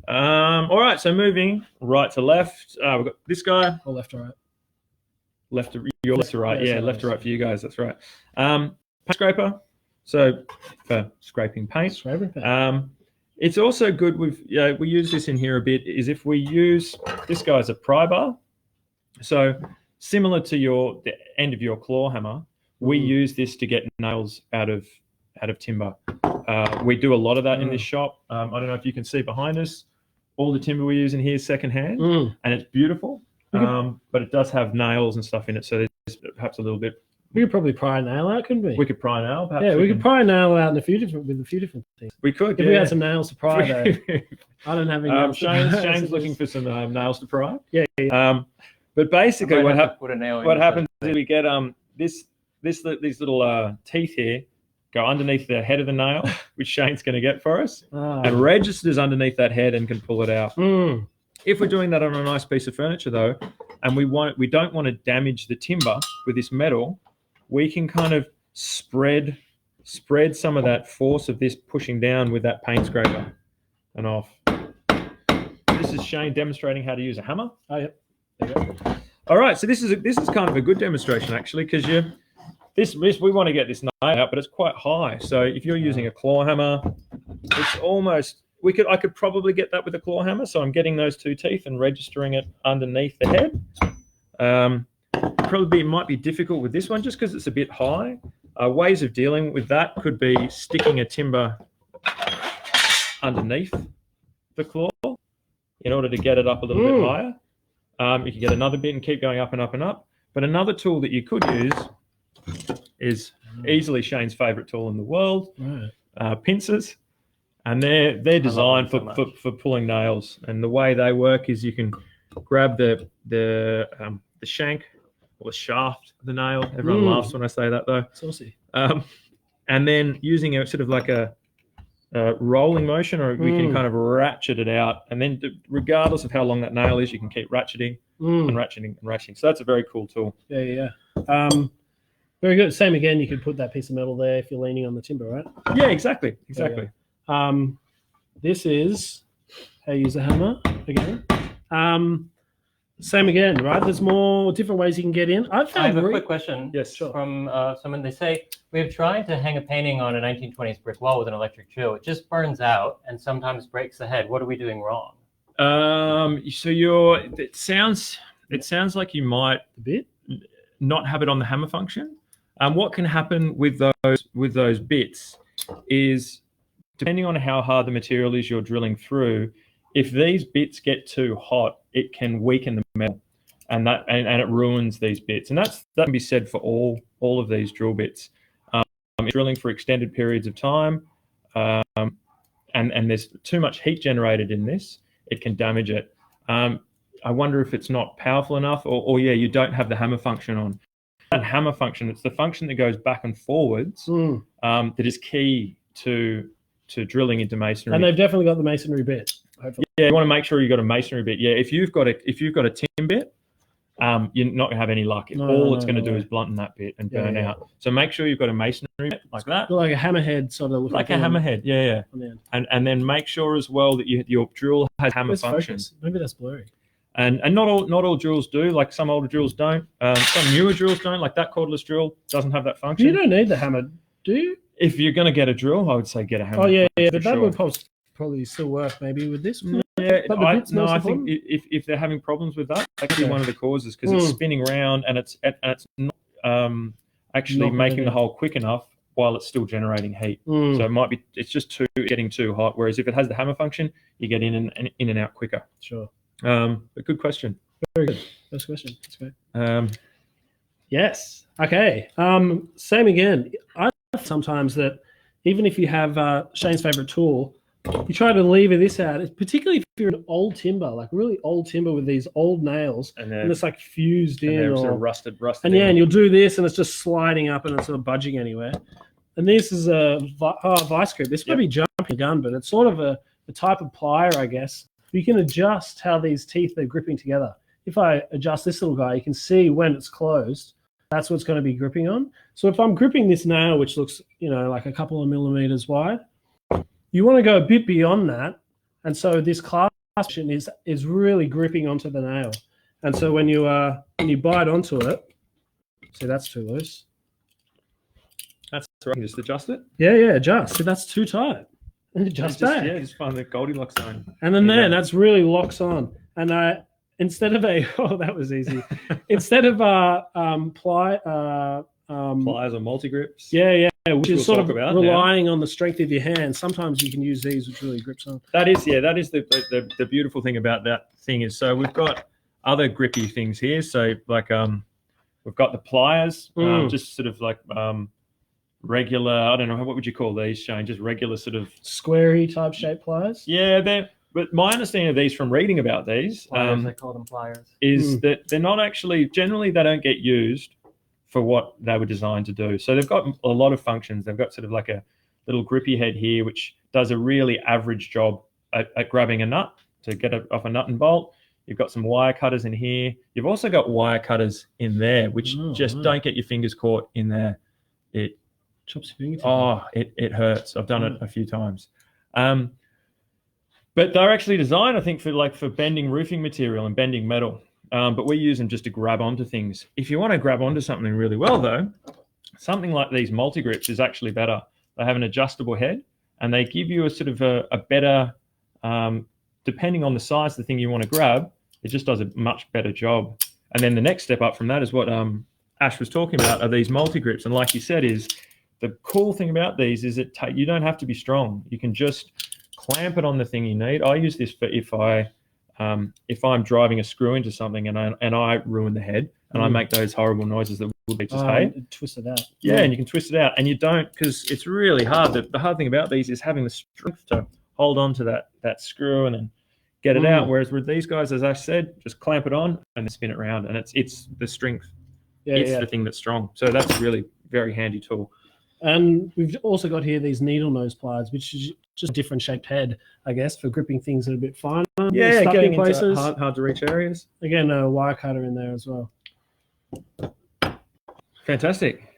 All right. So moving right to left, we've got this guy. Or left to right. Your left to right. Yeah, left to right for you guys. That's right. Paint scraper. So for scraping paint. It's also good with, we use this in here a bit, is if we use, this guy's a pry bar. So similar to the end of your claw hammer, we use this to get nails out of timber. We do a lot of that in this shop. I don't know if you can see behind us, all the timber we use in here is secondhand, and it's beautiful, but it does have nails and stuff in it, so there's perhaps a little bit. We could probably pry a nail out, couldn't we? We could pry a nail, perhaps. Yeah, we could pry a nail out with a few different things. We could, if we had some nails to pry, though. I don't have any nails. Shane's looking for some nails to pry. Yeah. But basically, what happens is we get these little teeth here go underneath the head of the nail, which Shane's going to get for us, and registers underneath that head and can pull it out. If we're doing that on a nice piece of furniture, though, and we don't want to damage the timber with this metal, we can kind of spread some of that force of this pushing down with that paint scraper and off. This is Shane demonstrating how to use a hammer. Oh, yep. There you go. All right, so this is kind of a good demonstration actually, because we want to get this nail out, but it's quite high. So if you're using a claw hammer, it's almost I could probably get that with a claw hammer. So I'm getting those two teeth and registering it underneath the head. It might be difficult with this one just because it's a bit high. Ways of dealing with that could be sticking a timber underneath the claw in order to get it up a little bit higher. You can get another bit and keep going up and up and up. But another tool that you could use is easily Shane's favorite tool in the world, pincers. And they're designed for pulling nails. And the way they work is you can grab the shank or the shaft of the nail. Everyone laughs when I say that, though. Saucy. And then using a sort of like a rolling motion, or we can kind of ratchet it out. And then regardless of how long that nail is, you can keep ratcheting and ratcheting and ratcheting. So that's a very cool tool. Yeah. Very good. Same again. You could put that piece of metal there if you're leaning on the timber, right? Yeah, exactly. This is how you use a hammer again. Same again, right? There's more different ways you can get in. I have a quick question. Yes, sure. From someone. They say, we've tried to hang a painting on a 1920s brick wall with an electric drill. It just burns out and sometimes breaks the head. What are we doing wrong? So it sounds like you might not have it on the hammer function. What can happen with those bits is, depending on how hard the material is you're drilling through, if these bits get too hot, it can weaken the metal, and it ruins these bits. And that can be said for all of these drill bits. Drilling for extended periods of time, and there's too much heat generated in this, it can damage it. I wonder if it's not powerful enough, or you don't have the hammer function on. That hammer function, it's the function that goes back and forwards, that is key to drilling into masonry. And they've definitely got the masonry bit. Hopefully. Yeah, you want to make sure you've got a masonry bit. Yeah, if you've got a tin bit, you're not going to have any luck. All it's going to do is blunt that bit and burn out. So make sure you've got a masonry bit like that. Like a hammerhead sort of. Like a hammerhead, yeah. And then make sure as well that your drill has hammer function. Maybe that's blurry. And not all drills do. Like some older drills don't. Some newer drills don't. Like that cordless drill doesn't have that function. You don't need the hammer, do you? If you're going to get a drill, I would say get a hammer. Oh yeah, but that would probably still work maybe with this. Yeah, I think if they're having problems with that could be one of the causes, because it's spinning around and it's not actually making the hole quick enough while it's still generating heat. So it's just getting too hot. Whereas if it has the hammer function, you get in and out quicker. Sure. But good question. Very good. First question. That's great. Yes. Okay. Same again. I sometimes that even if you have Shane's favorite tool, you try to lever this out, particularly if you're an old timber, like really old timber with these old nails, and it's like fused in, or sort of rusted. And you'll do this, and it's just sliding up, and it's sort of budging anywhere. And this is a vice grip. This may be jumping gun, but it's sort of a type of plier, I guess. You can adjust how these teeth are gripping together. If I adjust this little guy, you can see when it's closed. That's what's going to be gripping on. So if I'm gripping this nail, which looks, like a couple of millimeters wide, you want to go a bit beyond that. And so this clasp is really gripping onto the nail. And so when you bite onto it, see, that's too loose. That's right. Just adjust it. Yeah, adjust. See, that's too tight. And adjust back. Yeah, just find the Goldilocks zone. And then that's really locks on. And instead of that was easy. Instead of pliers or multi-grips. Yeah, which is sort of relying on the strength of your hand. Sometimes you can use these, which really grips on. That is the beautiful thing about that thing is, so we've got other grippy things here. So like we've got the pliers, just sort of like regular, I don't know, what would you call these, Shane? Just regular sort of squarey type shaped pliers? Yeah, but my understanding of these from reading about these, they call them pliers, is that they're not actually, generally they don't get used for what they were designed to do. So they've got a lot of functions. They've got sort of like a little grippy head here, which does a really average job at grabbing a nut to get it off a nut and bolt. You've got some wire cutters in here. You've also got wire cutters in there, which don't get your fingers caught in there. It chops your fingers. Oh, it hurts. I've done it a few times. But they're actually designed, I think, for bending roofing material and bending metal. But we use them just to grab onto things. If you want to grab onto something really well, though, something like these multi-grips is actually better. They have an adjustable head, and they give you a sort of a better, depending on the size of the thing you want to grab, it just does a much better job. And then the next step up from that is what Ash was talking about, are these multi-grips. And like you said, is the cool thing about these is that you don't have to be strong. You can just clamp it on the thing you need. I use this for if I'm driving a screw into something and I ruin the head and I make those horrible noises that woodpeckers hate. Twist it out. Yeah, and you can twist it out, and you don't, because it's really hard. The hard thing about these is having the strength to hold on to that screw and then get it out. Whereas with these guys, as I said, just clamp it on and then spin it around, and it's the strength. It's the thing that's strong. So that's a really very handy tool. And we've also got here these needle nose pliers, which is just a different shaped head, I guess, for gripping things that are a bit finer. Yeah, getting places. Hard to reach areas. Again, a wire cutter in there as well. Fantastic.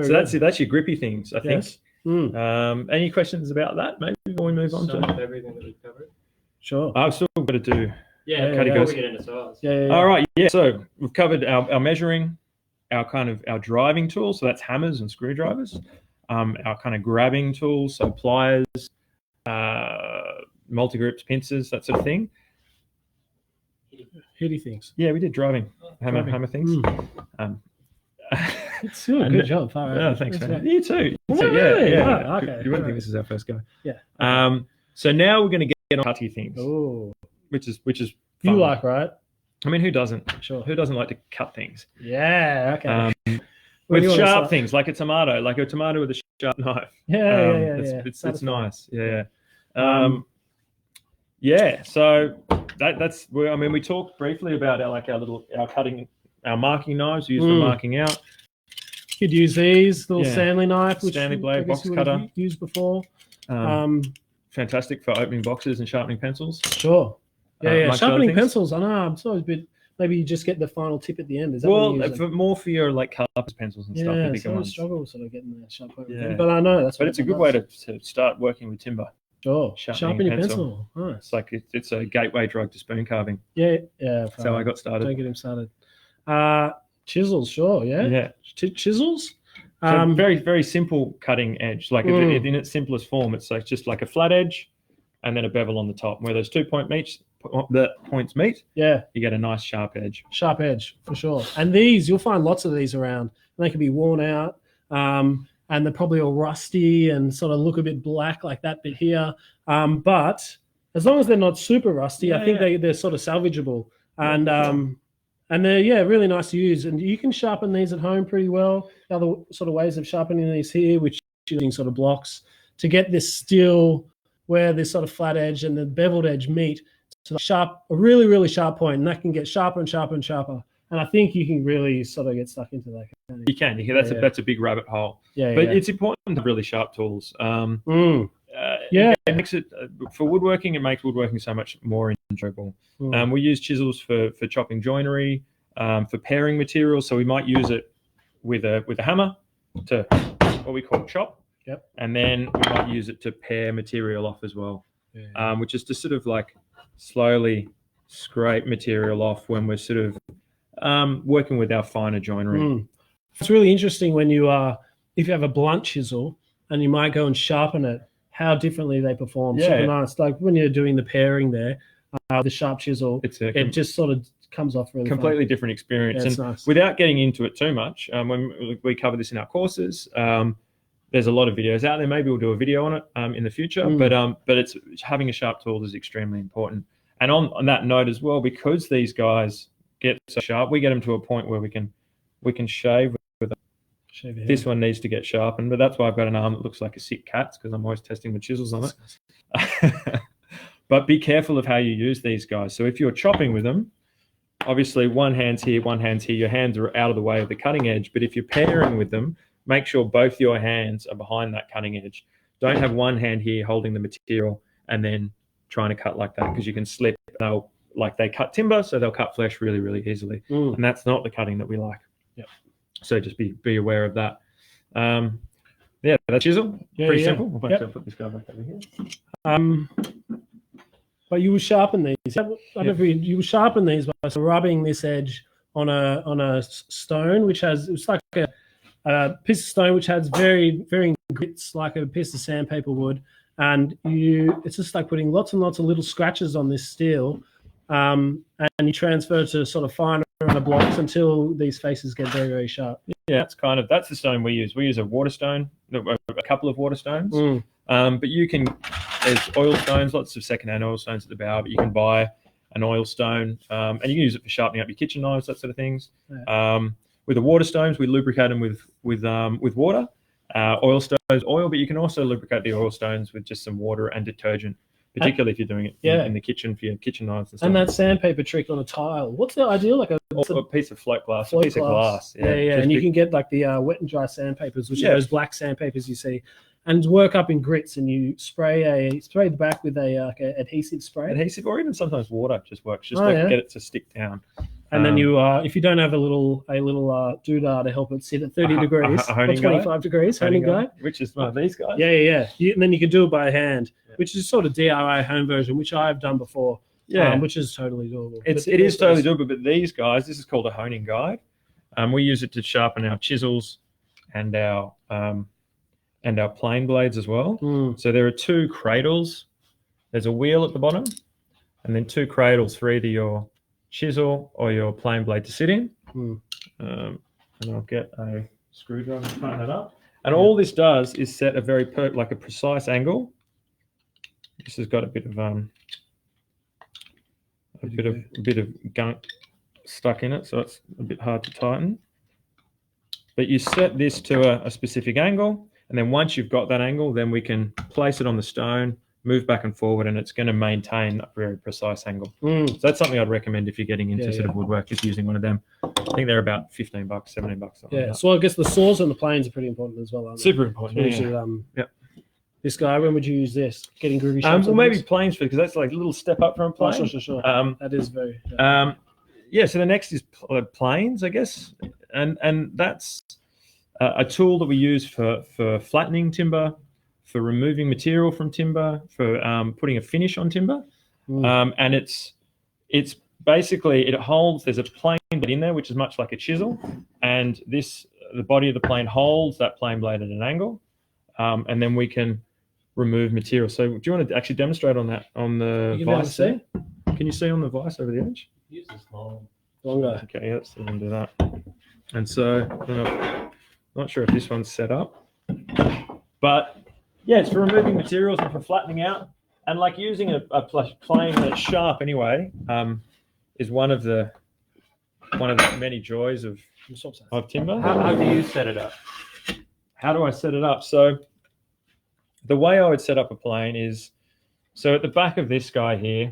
So that's your grippy things, I think. Yes. Mm. Any questions about that? Maybe before we move on to everything that we've covered. Sure. I've still got to do. Before we get into saws. All right. Yeah. So we've covered our measuring, our driving tools. So that's hammers and screwdrivers. Our kind of grabbing tools, so pliers, multi-grips, pincers, that sort of thing. Hitty things. Yeah, we did driving hammer things. It's doing a good job. Oh, thanks, man. Right. You too. Oh, So, really? yeah. Oh, okay. You wouldn't think this is our first go. Yeah. So now we're going to get on cutty things, which is fun. You like, right? I mean, who doesn't? Sure. Who doesn't like to cut things? Yeah. Okay. With sharp things, like a tomato with a sharp knife. It's nice. Yeah. So that's where, I mean, we talked briefly about our marking knives we use for marking out. You could use these little Stanley knife, which Stanley blade, box cutter. Used before. Fantastic for opening boxes and sharpening pencils. Sure. Yeah. Sharpening pencils. I know. I'm always a bit. Maybe you just get the final tip at the end. Is that more for your like calipers, pencils and stuff. Yeah, so I struggle sort of getting the sharp point. But I know that's. But it's a good way to start working with timber. Sure. Sharpen your pencil. Nice. It's like it's a gateway drug to spoon carving. Yeah. So I got started. Don't get him started. Chisels, sure. Yeah. Chisels. So very, very simple cutting edge. Like in its simplest form, it's like just like a flat edge, and then a bevel on the top. Where those 2 points meet, you get a nice sharp edge. Sharp edge for sure. And these, you'll find lots of these around. They can be worn out, and they're probably all rusty and sort of look a bit black like that bit here. But as long as they're not super rusty, I think they're sort of salvageable. And they're really nice to use. And you can sharpen these at home pretty well. The other sort of ways of sharpening these here, which are using sort of blocks to get this steel where this sort of flat edge and the beveled edge meet. So a really, really sharp point, and that can get sharper and sharper and sharper. And I think you can really sort of get stuck into that. You can. That's a big rabbit hole. But it's important to have really sharp tools. It makes it for woodworking. It makes woodworking so much more enjoyable. We use chisels for chopping joinery, for paring materials. So we might use it with a hammer to what we call chop. Yep. And then we might use it to pare material off as well, which is to sort of like slowly scrape material off when we're sort of working with our finer joinery. It's really interesting when if you have a blunt chisel and you might go and sharpen it, how differently they perform. Super nice. Like when you're doing the paring there, the sharp chisel, it just sort of comes off really completely different experience. Yeah, and nice. Without getting into it too much, when we cover this in our courses, there's a lot of videos out there. Maybe we'll do a video on it in the future. But it's having a sharp tool is extremely important. And on that note as well, because these guys get so sharp, we get them to a point where we can shave with them. This one needs to get sharpened, but that's why I've got an arm that looks like a sick cat's, because I'm always testing the chisels on it. But be careful of how you use these guys. So if you're chopping with them, obviously one hand's here, your hands are out of the way of the cutting edge. But if you're paring with them, make sure both your hands are behind that cutting edge. Don't have one hand here holding the material and then trying to cut like that, because you can slip. They cut timber, so they'll cut flesh really, really easily. And that's not the cutting that we like. Yep. So just be aware of that. That chisel, pretty simple. I'll put this guy back over here. But you will sharpen these. I don't know if you will sharpen these by rubbing this edge on a stone, it's like a piece of stone which has very, very grits, like a piece of sandpaper would, and it's just like putting lots and lots of little scratches on this steel, and you transfer to sort of finer on the blocks until these faces get very, very sharp. Yeah, that's the stone we use. We use a water stone, a couple of water stones. But there's oil stones, lots of secondhand oil stones at the Bower, but you can buy an oil stone, and you can use it for sharpening up your kitchen knives, that sort of things. With the water stones, we lubricate them with water. Oil stones, oil, but you can also lubricate the oil stones with just some water and detergent, particularly if you're doing it in the kitchen for your kitchen knives and stuff. And that sandpaper trick on a tile, what's the ideal? Like a piece of float glass, a piece of glass. Yeah. And you can get like the wet and dry sandpapers, which are those black sandpapers you see, and work up in grits, and you spray the back with a adhesive spray. Adhesive, or even sometimes water just works. Get it to stick down. And then you, if you don't have a little doodah to help it sit at 30 degrees or 25 degrees, honing guide, which is one of these guys. Yeah. And then you can do it by hand, which is sort of DIY home version, which I've done before. Yeah, which is totally doable. It is totally doable. But these guys, this is called a honing guide. We use it to sharpen our chisels and our plane blades as well. So there are 2 cradles. There's a wheel at the bottom, and then 2 cradles for either your chisel or your plane blade to sit in. And I'll get a screwdriver to tighten that up. And all this does is set a very a precise angle. This has got a bit of a bit of gunk stuck in it, so it's a bit hard to tighten. But you set this to a specific angle, and then once you've got that angle, then we can place it on the stone, move back and forward, and it's going to maintain a very precise angle. So that's something I'd recommend if you're getting into sort of woodwork, is using one of them. I think they're about $15, $17. Yeah, so I guess the saws and the planes are pretty important as well, aren't they? Super important. Usually, this guy, when would you use this? Getting groovy shots? Well, maybe planes, because that's like a little step up from a plane. Sure. That is very... So the next is planes, I guess. And that's a tool that we use for flattening timber, for removing material from timber, for putting a finish on timber. And it's basically, it holds, there's a plane blade in there, which is much like a chisel. And the body of the plane holds that plane blade at an angle. And then we can remove material. So do you want to actually demonstrate on that, on the vise there? Can you see on the vise over the edge? Use this longer. Okay, let's do that. And so, I'm not sure if this one's set up, but yeah, it's for removing materials and for flattening out. And like using a plane that's sharp anyway, is one of the many joys of timber. How do you set it up? How do I set it up? So the way I would set up a plane is, so at the back of this guy here,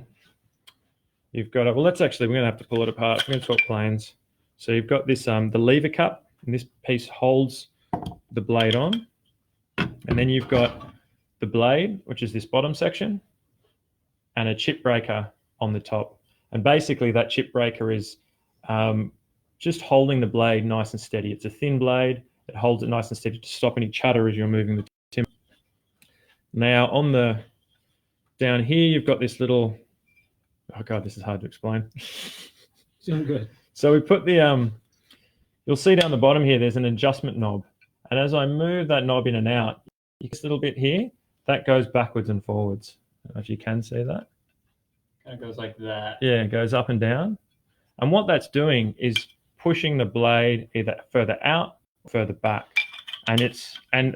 you've got we're going to have to pull it apart. We're going to talk planes. So you've got this, the lever cup, and this piece holds the blade on. And then you've got the blade, which is this bottom section, and a chip breaker on the top. And basically that chip breaker is just holding the blade nice and steady. It's a thin blade. It holds it nice and steady to stop any chatter as you're moving the timber. Now down here, you've got this little, oh God, this is hard to explain. Doing good. So we put you'll see down the bottom here, there's an adjustment knob. And as I move that knob in and out, you get this little bit here, that goes backwards and forwards. I don't know if you can see that. Kind of goes like that. Yeah, it goes up and down. And what that's doing is pushing the blade either further out or further back. And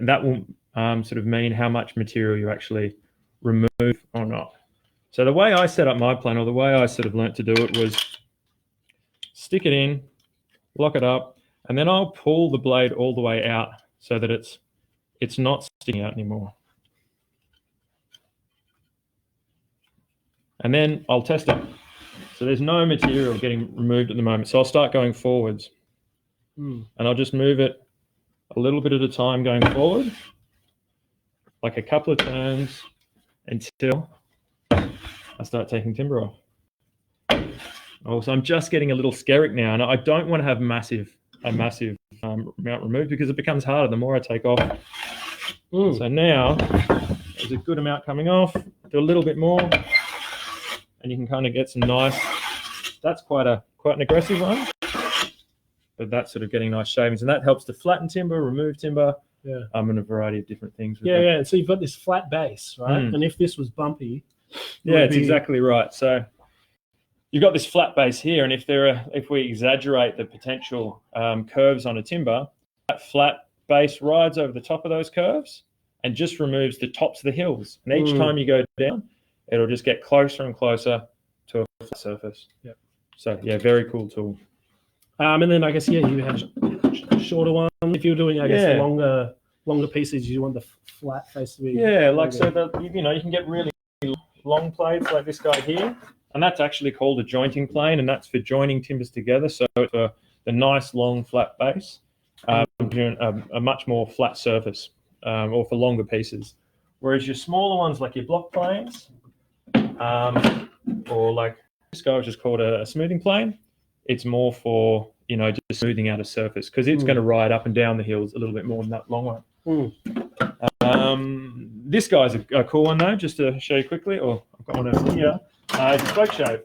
that will sort of mean how much material you actually remove or not. So the way I set up my plane, or the way I sort of learnt to do it, was stick it in, lock it up, and then I'll pull the blade all the way out so that it's not sticking out anymore. And then I'll test it. So there's no material getting removed at the moment. So I'll start going forwards. And I'll just move it a little bit at a time going forward, like a couple of turns, until I start taking timber off. Oh, so I'm just getting a little skerrick now, and I don't want to have a massive amount removed, because it becomes harder the more I take off. So now there's a good amount coming off. Do a little bit more, and you can kind of get some nice. That's quite an aggressive one, but that's sort of getting nice shavings, and that helps to flatten timber, remove timber. Yeah. And a variety of different things. Yeah. So you've got this flat base, right? And if this was bumpy, it's exactly right. So you've got this flat base here, and if we exaggerate the potential curves on a timber, that flat base rides over the top of those curves and just removes the tops of the hills. And each time you go down, it'll just get closer and closer to a flat surface. Yeah. So yeah, very cool tool. And then I guess you have shorter ones. If you're doing the longer pieces, you want the flat face to be. Yeah, like so you can get really long plates like this guy here, and that's actually called a jointing plane, and that's for joining timbers together. So for the nice long flat base, a much more flat surface, or for longer pieces. Whereas your smaller ones, like your block planes, or like this guy, which is called a smoothing plane, It's more for, just smoothing out a surface, because it's going to ride up and down the hills a little bit more than that long one. This guy's a cool one though, just to show you quickly, or I've got one over here. It's a spoke shave.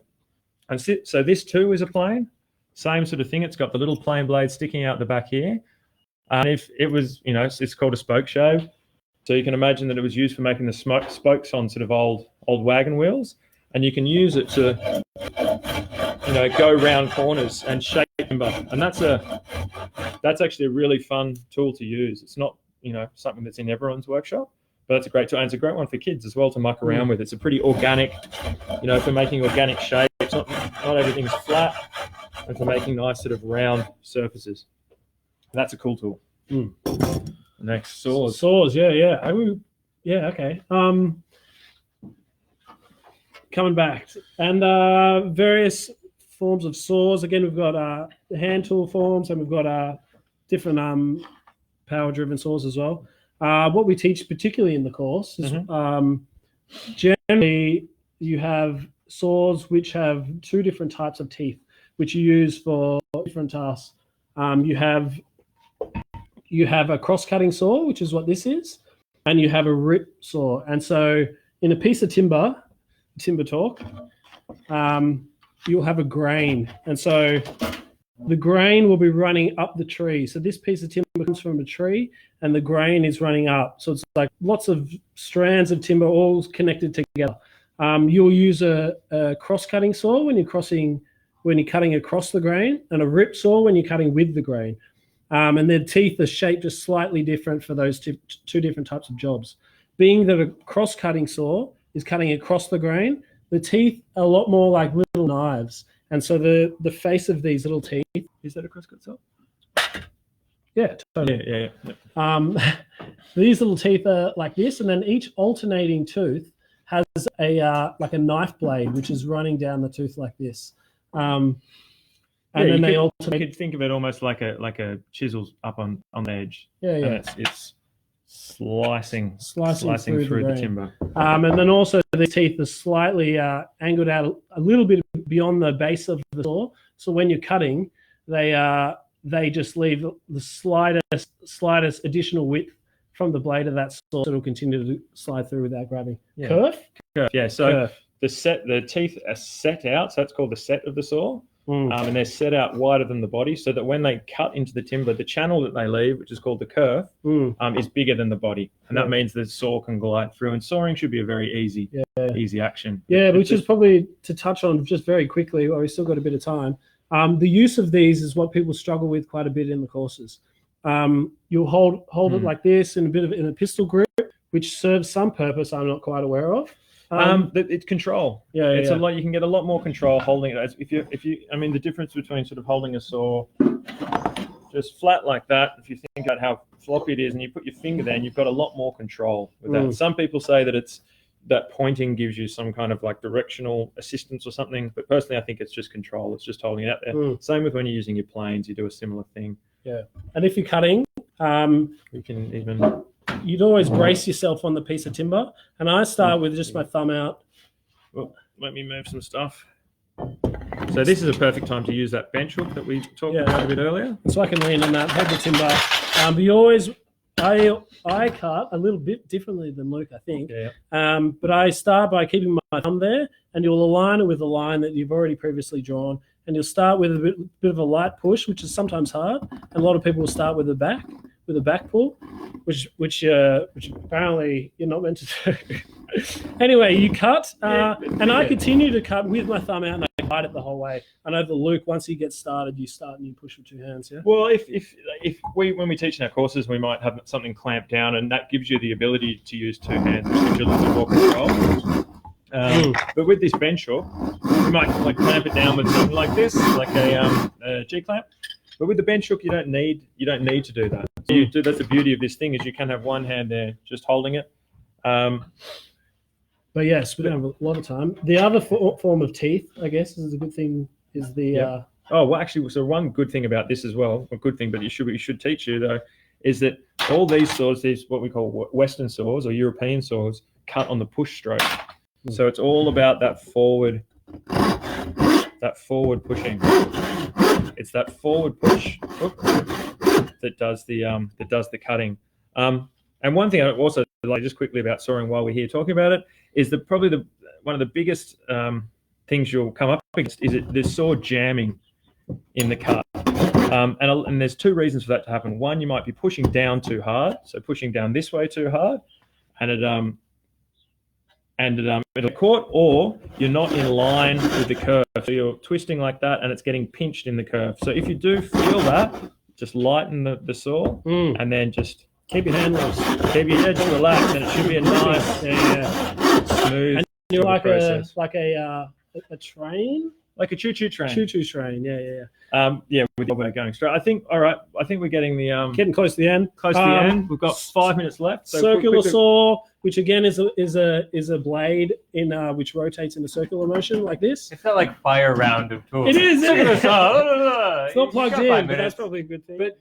And so this too is a plane, same sort of thing. It's got the little plane blade sticking out the back here. And if it was, it's called a spoke shave. So you can imagine that it was used for making the spokes on sort of old wagon wheels, and you can use it to, go round corners and shape timber. And that's actually a really fun tool to use. It's not, something that's in everyone's workshop, but it's a great tool, and it's a great one for kids as well to muck around with. It's a pretty organic, for making organic shapes. Not everything's flat, and for making nice sort of round surfaces. That's a cool tool. Next, saws. Saws, yeah. Okay. Coming back, and various forms of saws. Again, we've got hand tool forms, and we've got different power-driven saws as well. What we teach, particularly in the course, is generally you have saws which have two different types of teeth, which you use for different tasks. You have a cross-cutting saw, which is what this is, and you have a rip saw. And so in a piece of timber talk, you'll have a grain. And so the grain will be running up the tree. So this piece of timber comes from a tree, and the grain is running up. So it's like lots of strands of timber all connected together. You'll use a cross-cutting saw when you're cutting across the grain, and a rip saw when you're cutting with the grain. And their teeth are shaped just slightly different for those two different types of jobs. Being that a cross-cutting saw is cutting across the grain, the teeth are a lot more like little knives. And so the face of these little teeth, is that a cross-cut saw? Yeah, totally. Yeah. These little teeth are like this, and then each alternating tooth has like a knife blade, which is running down the tooth like this. And then they alternate. You could think of it almost like a chisel up on the edge. Yeah. And it's slicing through the timber. And then also the teeth are slightly angled out a little bit beyond the base of the saw. So when you're cutting, they just leave the slightest additional width from the blade of that saw, so it'll continue to slide through without grabbing. Yeah. Curve? Yeah. So Curve. the teeth are set out. So that's called the set of the saw. And they're set out wider than the body, so that when they cut into the timber, the channel that they leave, which is called the kerf, is bigger than the body, and that means the saw can glide through. And sawing should be a very easy action. Yeah, which is probably to touch on just very quickly, while we've still got a bit of time. The use of these is what people struggle with quite a bit in the courses. You'll hold it like this in a pistol grip, which serves some purpose I'm not quite aware of. It's control. It's a lot. You can get a lot more control holding it. The difference between sort of holding a saw just flat like that, if you think about how floppy it is, and you put your finger there, and you've got a lot more control with that. Some people say that pointing gives you some kind of like directional assistance or something, but personally, I think it's just control. It's just holding it out there. Same with when you're using your planes, you do a similar thing. Yeah, and if you're cutting, you can even. You'd always brace yourself on the piece of timber, and I start with just my thumb out. Well, let me move some stuff. So this is a perfect time to use that bench hook that we talked about a bit earlier. So I can lean on that, hold the timber. I cut a little bit differently than Luke, I think. But I start by keeping my thumb there, and you'll align it with a line that you've already previously drawn. And you'll start with a bit of a light push, which is sometimes hard. And a lot of people will start with a back pull, which apparently you're not meant to do. Anyway, you cut, and I continue to cut with my thumb out, and I guide it the whole way. I know for Luke, once he gets started, you start and you push with 2 hands. Yeah. Well, when we teach in our courses, we might have something clamped down, and that gives you the ability to use 2 hands, which gives you a little bit more control. But with this bench hook, you might like clamp it down with something like this, like a G clamp. But with the bench hook, you don't need to do that. So that's the beauty of this thing, is you can have one hand there just holding it. But yes, we don't have a lot of time. The other form of teeth, I guess, is a good thing. Is the so one good thing about this as well, a good thing, but it should teach you though, is that all these saws, these what we call Western saws or European saws, cut on the push stroke. So it's all about that forward pushing. It's that forward push that does the cutting. And one thing I also like just quickly about sawing while we're here talking about it is that probably one of the biggest things you'll come up against is the saw jamming in the cut. And there's two reasons for that to happen. One, you might be pushing down too hard, so pushing down this way too hard, and it'll caught, or you're not in line with the curve, so you're twisting like that, and it's getting pinched in the curve. So if you do feel that, just lighten the saw, and then just keep your hand loose. Keep your head, just relax, and it should be a nice, smooth. And you're like process. a train. Like a choo-choo train. Choo-choo train, yeah. With the elbow going straight. I think we're getting the getting close to the end. Close to the end. We've got 5 minutes left. So circular saw, which again is a blade which rotates in a circular motion like this. It's not like fire round of tools. It is. Circular saw. It's not plugged in, but that's probably a good thing. But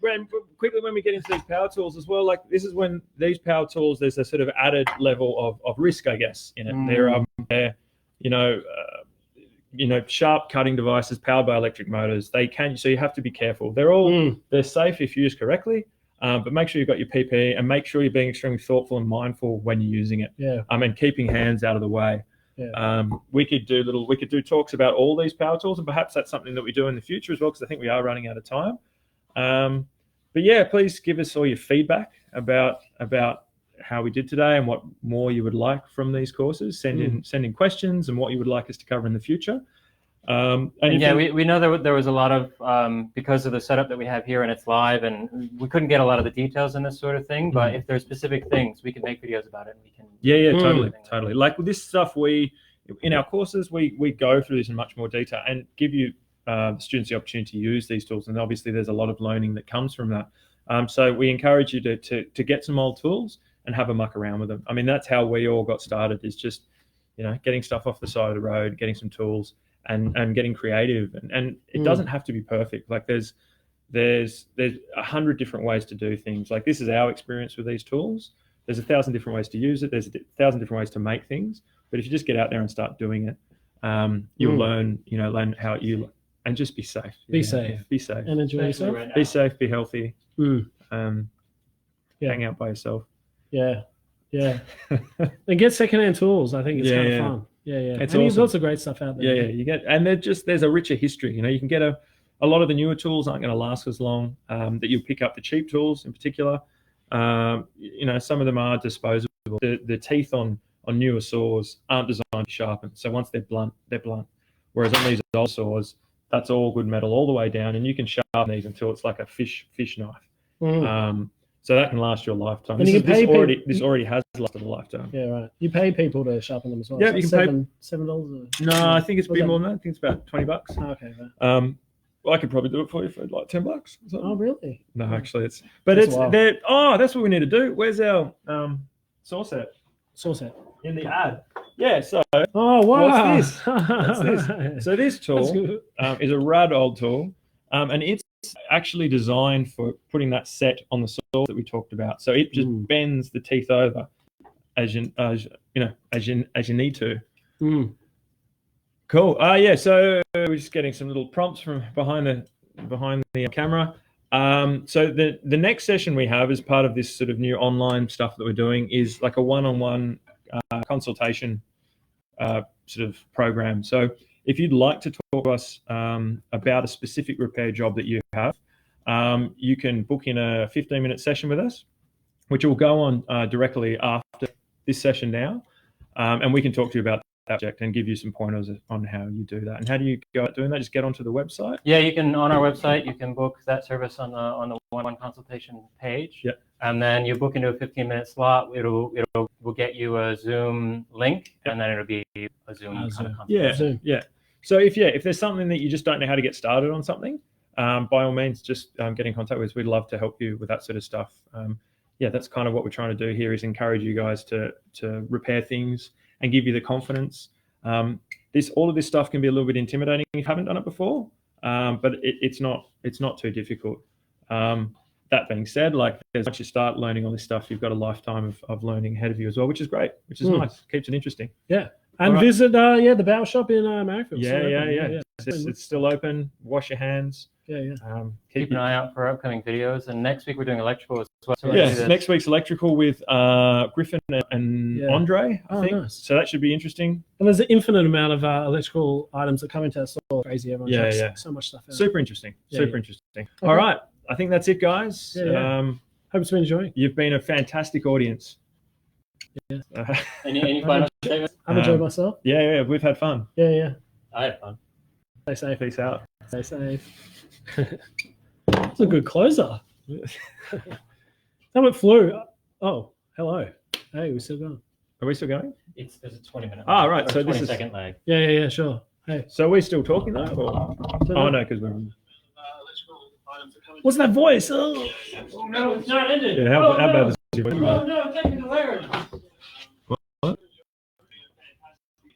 quickly when we get into these power tools as well, like this is when these power tools, there's a sort of added level of risk, I guess, in it. They're sharp cutting devices powered by electric motors. So you have to be careful. They're safe if used correctly, but make sure you've got your PPE and make sure you're being extremely thoughtful and mindful when you're using it. Yeah. And keeping hands out of the way. Yeah. We could do talks about all these power tools, and perhaps that's something that we do in the future as well, because I think we are running out of time. But yeah, please give us all your feedback about how we did today and what more you would like from these courses. Send in questions and what you would like us to cover in the future. We know there was a lot of because of the setup that we have here and it's live, and we couldn't get a lot of the details in this sort of thing. But if there's specific things, we can make videos about it. And we can totally. Like with this stuff, in our courses we go through this in much more detail and give you the students the opportunity to use these tools. And obviously, there's a lot of learning that comes from that. So we encourage you to get some old tools and have a muck around with them. I mean, that's how we all got started, is just, getting stuff off the side of the road, getting some tools and getting creative. And it doesn't have to be perfect. Like there's 100 different ways to do things. Like this is our experience with these tools. There's 1,000 different ways to use it. There's 1,000 different ways to make things. But if you just get out there and start doing it, you'll learn how and just be safe. Be safe. Be safe. And enjoy yourself. Be safe, be healthy. Hang out by yourself. Yeah. And get secondhand tools. I think it's kind of fun. Yeah. It's awesome. There's lots of great stuff out there. There's a richer history. You can get a lot of the newer tools aren't going to last as long. That you'll pick up the cheap tools in particular. Some of them are disposable. The teeth on newer saws aren't designed to be sharpened. So once they're blunt, they're blunt. Whereas on these old saws, that's all good metal all the way down, and you can sharpen these until it's like a fish knife. So that can last your lifetime. And this already has lasted a lifetime. Yeah, right. You pay people to sharpen them as well. Yeah, you can pay $7. No, I think it's a bit more than that. I think it's about $20. Oh, okay. Right. I could probably do it for you for like $10. Oh, really? No, actually, it's that's what we need to do. Where's our saw set? Saw set in the ad. Yeah. So. Oh wow! What's this? That's this. So this tool is a rad old tool, and it's actually designed for putting that set on the saw that we talked about. So it just bends the teeth over as you need to. Cool. So we're just getting some little prompts from behind the camera. So the next session we have as part of this sort of new online stuff that we're doing is like a one-on-one consultation sort of program. So if you'd like to talk to us about a specific repair job that you have, you can book in a 15-minute session with us, which will go on directly after this session now, and we can talk to you about that project and give you some pointers on how you do that. And how do you go about doing that? Just get onto the website. Yeah, you can on our website. You can book that service on the one-on-one consultation page. Yep. And then you book into a 15-minute slot. We'll get you a Zoom link, and then it'll be a Zoom kind of consultation. Yeah. So if there's something that you just don't know how to get started on something, by all means, just get in contact with us. We'd love to help you with that sort of stuff. That's kind of what we're trying to do here, is encourage you guys to repair things and give you the confidence. All of this stuff can be a little bit intimidating if you haven't done it before, but it's not too difficult. That being said, once you start learning all this stuff, you've got a lifetime of learning ahead of you as well, which is great, which is nice. Keeps it interesting. Yeah. And visit the Bow Shop in Marrickville. Yeah. It's still open. Wash your hands. Keep an eye out for upcoming videos. And next week we're doing electrical as well. So next week's electrical with Griffin and Andre, I think. Nice. So that should be interesting. And there's an infinite amount of electrical items that come into our store. Crazy, everyone checks so much stuff out. Super interesting. Super interesting. Okay. All right. I think that's it, guys. Hope it's been enjoying. You've been a fantastic audience. Any final statements? I've enjoyed myself. Yeah, we've had fun. Yeah. I had fun. Stay safe. Peace out. Stay safe. That's a good closer. That flew. Oh, hello. Hey, we're still going. Are we still going? There's a 20-minute. Right. So 20-second lag. Yeah, sure. Hey. So we're still talking though? Or? No, because we're. What's that voice? Oh no, it's not ended. Yeah, how bad is it? Oh no, technical error.